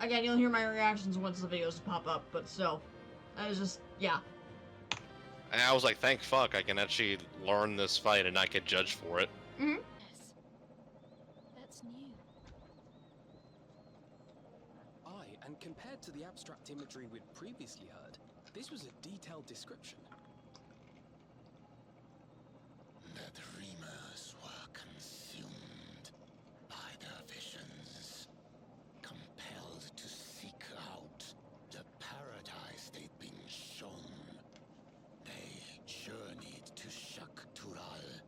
Again, you'll hear my reactions once the videos pop up, but still. I was just, yeah. And I was like, thank fuck, I can actually learn this fight and not get judged for it. Mm-hmm. Yes. That's new. Aye, and compared to the abstract imagery we'd previously heard, this was a detailed description. The dreamers were consumed by their visions, compelled to seek out the paradise they'd been shown. They journeyed to Shaktural,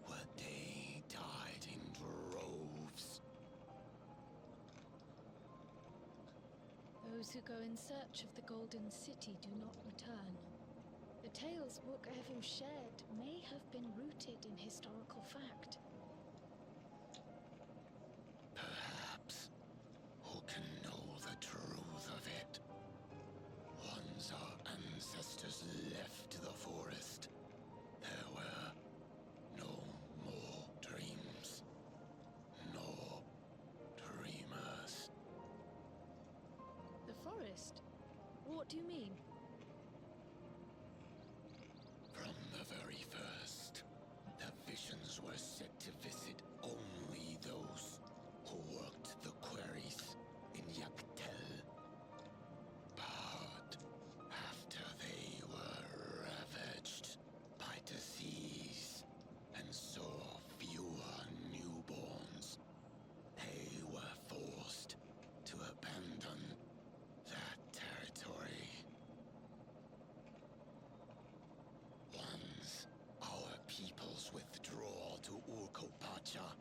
where they died in droves. Those who go in search of the Golden City do not return. The tales Wuk'evu shared may have been rooted in historical fact. Perhaps. Who can know the truth of it? Once our ancestors left the forest, there were no more dreams, nor dreamers. The forest? What do you mean? From the very first, the visions were set to visit only those who worked the quarries in Yaktel. But after they were ravaged by disease and saw fewer newborns, they were forced to abandon that territory. Once our people's withdrawal to Urkopacha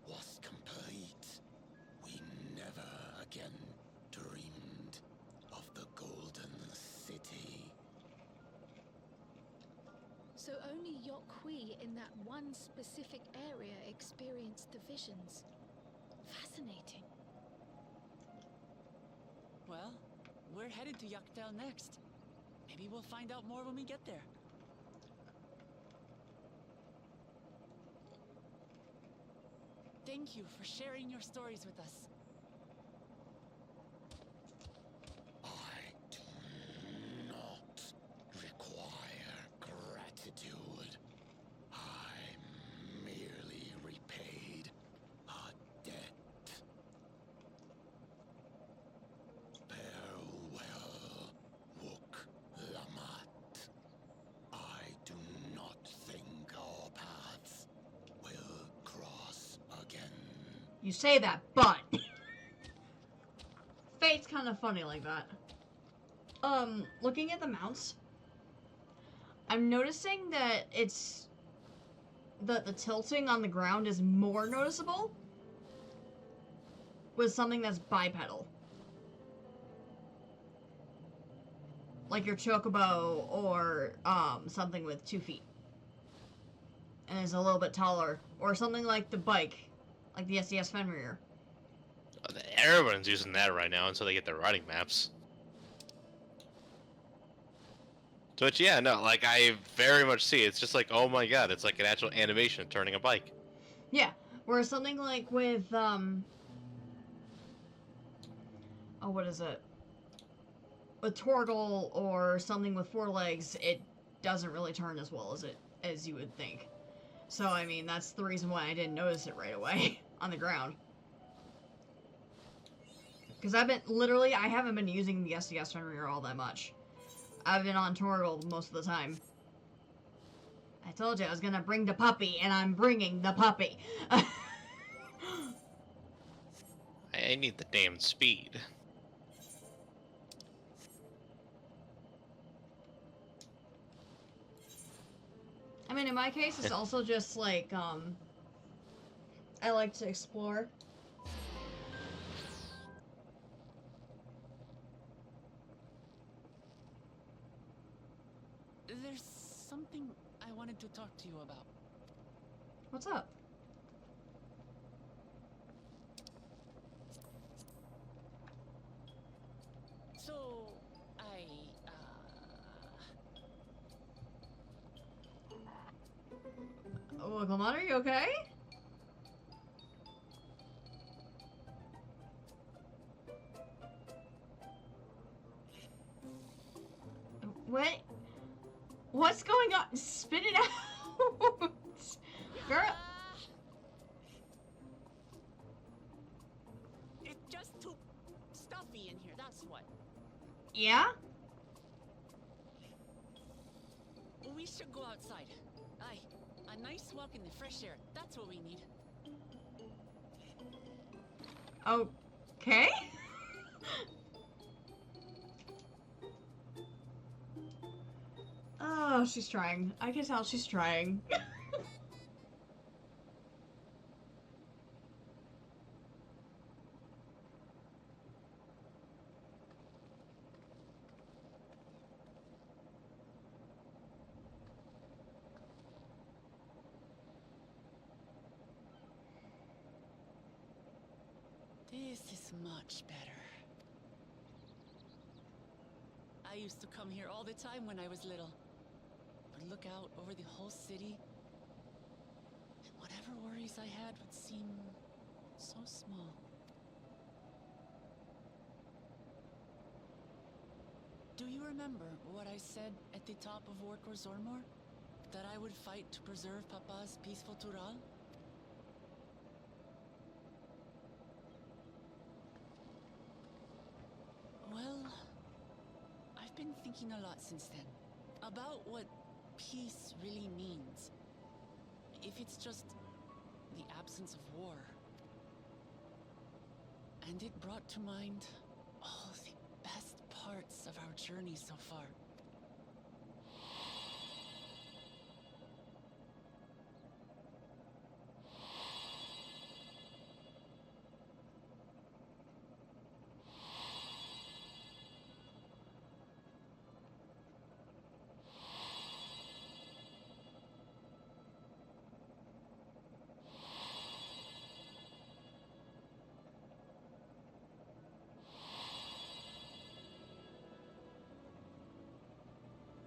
was complete, we never again dreamed of the Golden City. So only Yokhui in that one specific area experienced the visions. Fascinating. Well, we're headed to Yaktel next. Maybe we'll find out more when we get there. Thank you for sharing your stories with us. I do not require gratitude. I merely repaid a debt. Farewell, Wuk Lamat. I do not think our paths will cross again. You say that, but Fate's kind of funny like that. Looking at the mounts, I'm noticing that the tilting on the ground is more noticeable with something that's bipedal. Like your chocobo or something with 2 feet. And is a little bit taller. Or something like the bike. Like the SDS Fenrir. Everyone's using that right now until they get their riding maps. But yeah, no, like I very much see it's just like, oh my god, it's like an actual animation of turning a bike. Yeah, whereas something like with oh, what is it? With Torgal or something with 4 legs, it doesn't really turn as well as you would think. So I mean, that's the reason why I didn't notice it right away on the ground. Because I haven't been using the SDS Fenrir all that much. I've been on Torgal most of the time. I told you I was gonna bring the puppy, and I'm bringing the puppy. I need the damn speed. I mean, in my case, it's also just like, I like to explore. There's something I wanted to talk to you about. What's up? So, Oh, Clement, are you okay? What? What's going on? Spit it out! Girl! It's just too stuffy in here, that's what. Yeah? We should go outside. Aye, a nice walk in the fresh air, that's what we need. Okay? Oh, she's trying. I can tell she's trying. This is much better. I used to come here all the time when I was little. Would look out over the whole city, and whatever worries I had would seem so small. Do you remember what I said at the top of Orkor Zormor? That I would fight to preserve Papa's peaceful Tural? Well, I've been thinking a lot since then about what peace really means. If it's just the absence of war. And it brought to mind all the best parts of our journey so far.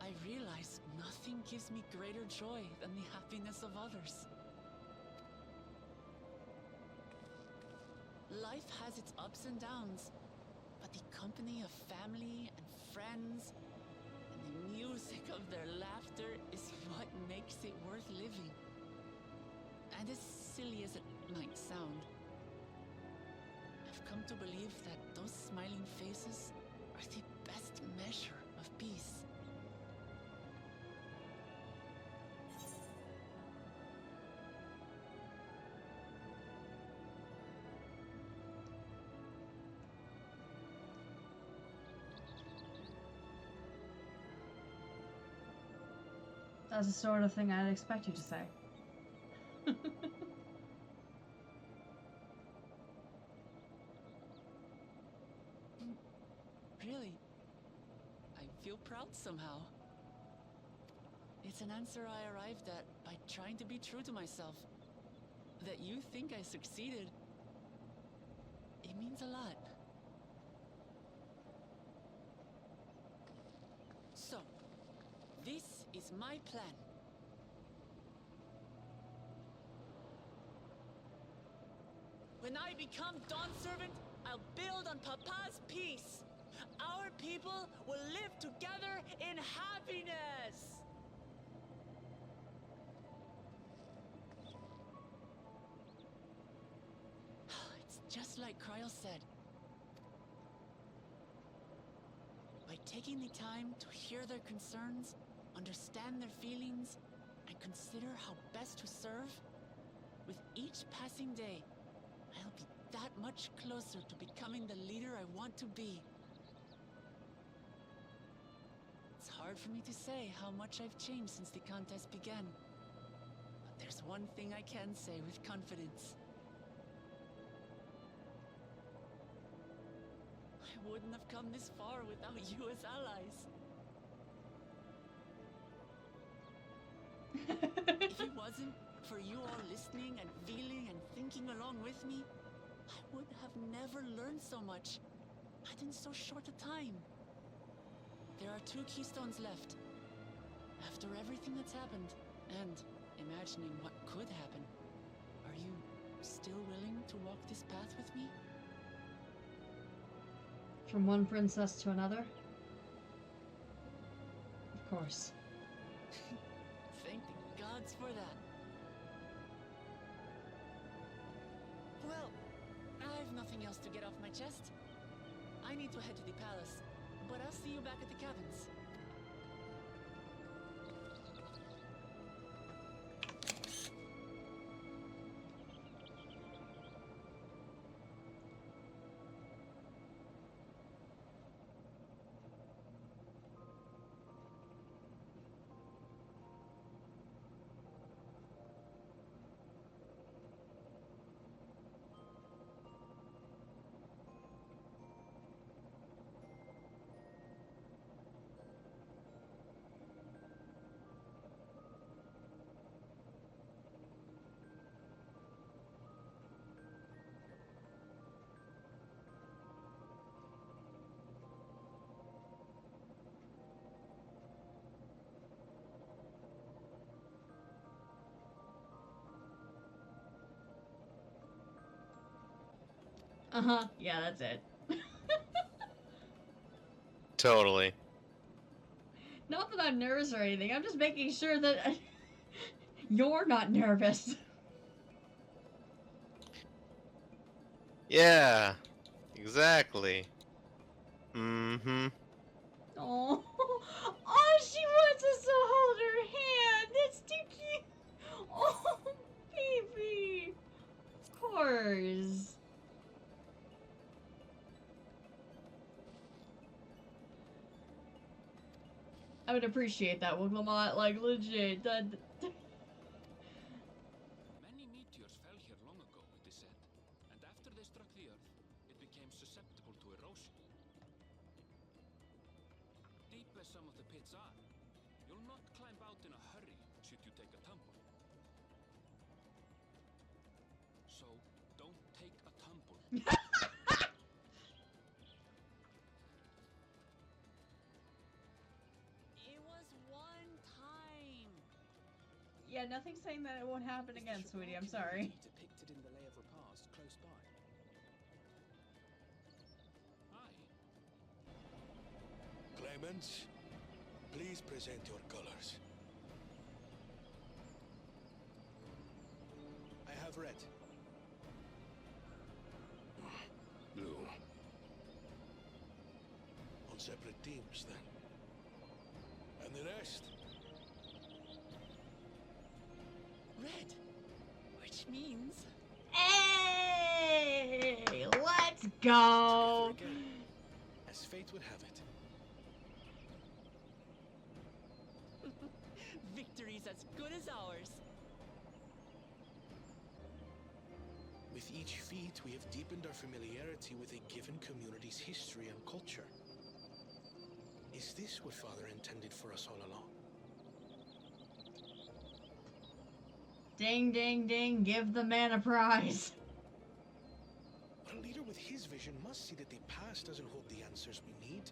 I realize nothing gives me greater joy than the happiness of others. Life has its ups and downs, but the company of family and friends and the music of their laughter is what makes it worth living. And as silly as it might sound, I've come to believe that those smiling faces are the best measure of peace. That's the sort of thing I'd expect you to say. Really, I feel proud somehow. It's an answer I arrived at by trying to be true to myself. that you think I succeeded, it means a lot. So, this is my plan. When I become Dawn Servant, I'll build on Papa's peace. Our people will live together in happiness. It's just like Kryl said. By taking the time to hear their concerns, understand their feelings, and consider how best to serve, with each passing day, I'll be that much closer to becoming the leader I want to be. It's hard for me to say how much I've changed since the contest began. But there's one thing I can say with confidence. I wouldn't have come this far without you as allies. If it wasn't for you all listening and feeling and thinking along with me, I would have never learned so much, and in so short a time. There are 2 keystones left. After everything that's happened, and imagining what could happen, are you still willing to walk this path with me? From one princess to another? Of course. Thank the gods for that. Well, I've nothing else to get off my chest. I need to head to the palace, but I'll see you back at the cabins. Uh-huh. Yeah, that's it. Totally. Not that I'm nervous or anything. I'm just making sure that you're not nervous. Yeah. Exactly. Mm-hmm. Oh, oh, she wants us to hold her hand. That's too cute. Oh, baby. Of course. I would appreciate that, Wiglamot. Like, legit. Many meteors fell here long ago, it is said, and after they struck the Earth, it became susceptible to erosion. Deep as some of the pits are, you'll not climb out in a hurry should you take a tumble. So, don't take a tumble. It was one time. Yeah, nothing's saying that it won't happen again, sweetie. I'm sorry. Depicted in the Lay of Repast close by. Clemens, please present your colors. I have red. Blue. On separate teams, then. And the rest? Red. Which means... Hey! Let's go! As fate would have it. Victory's as good as ours. With each feat, we have deepened our familiarity with a given community's history and culture. Is this what Father intended for us all along? Ding, ding, ding, give the man a prize. But a leader with his vision must see that the past doesn't hold the answers we need.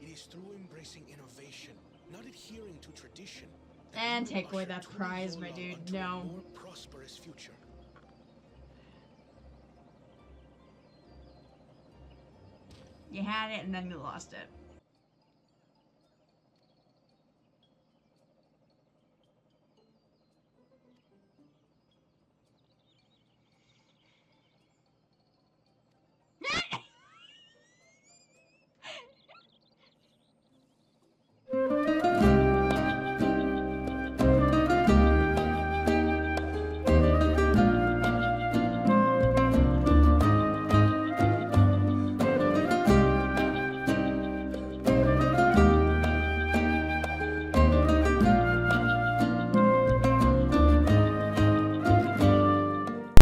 It is through embracing innovation, not adhering to tradition. And take away that prize, my dude. No. A more prosperous future. You had it and then you lost it.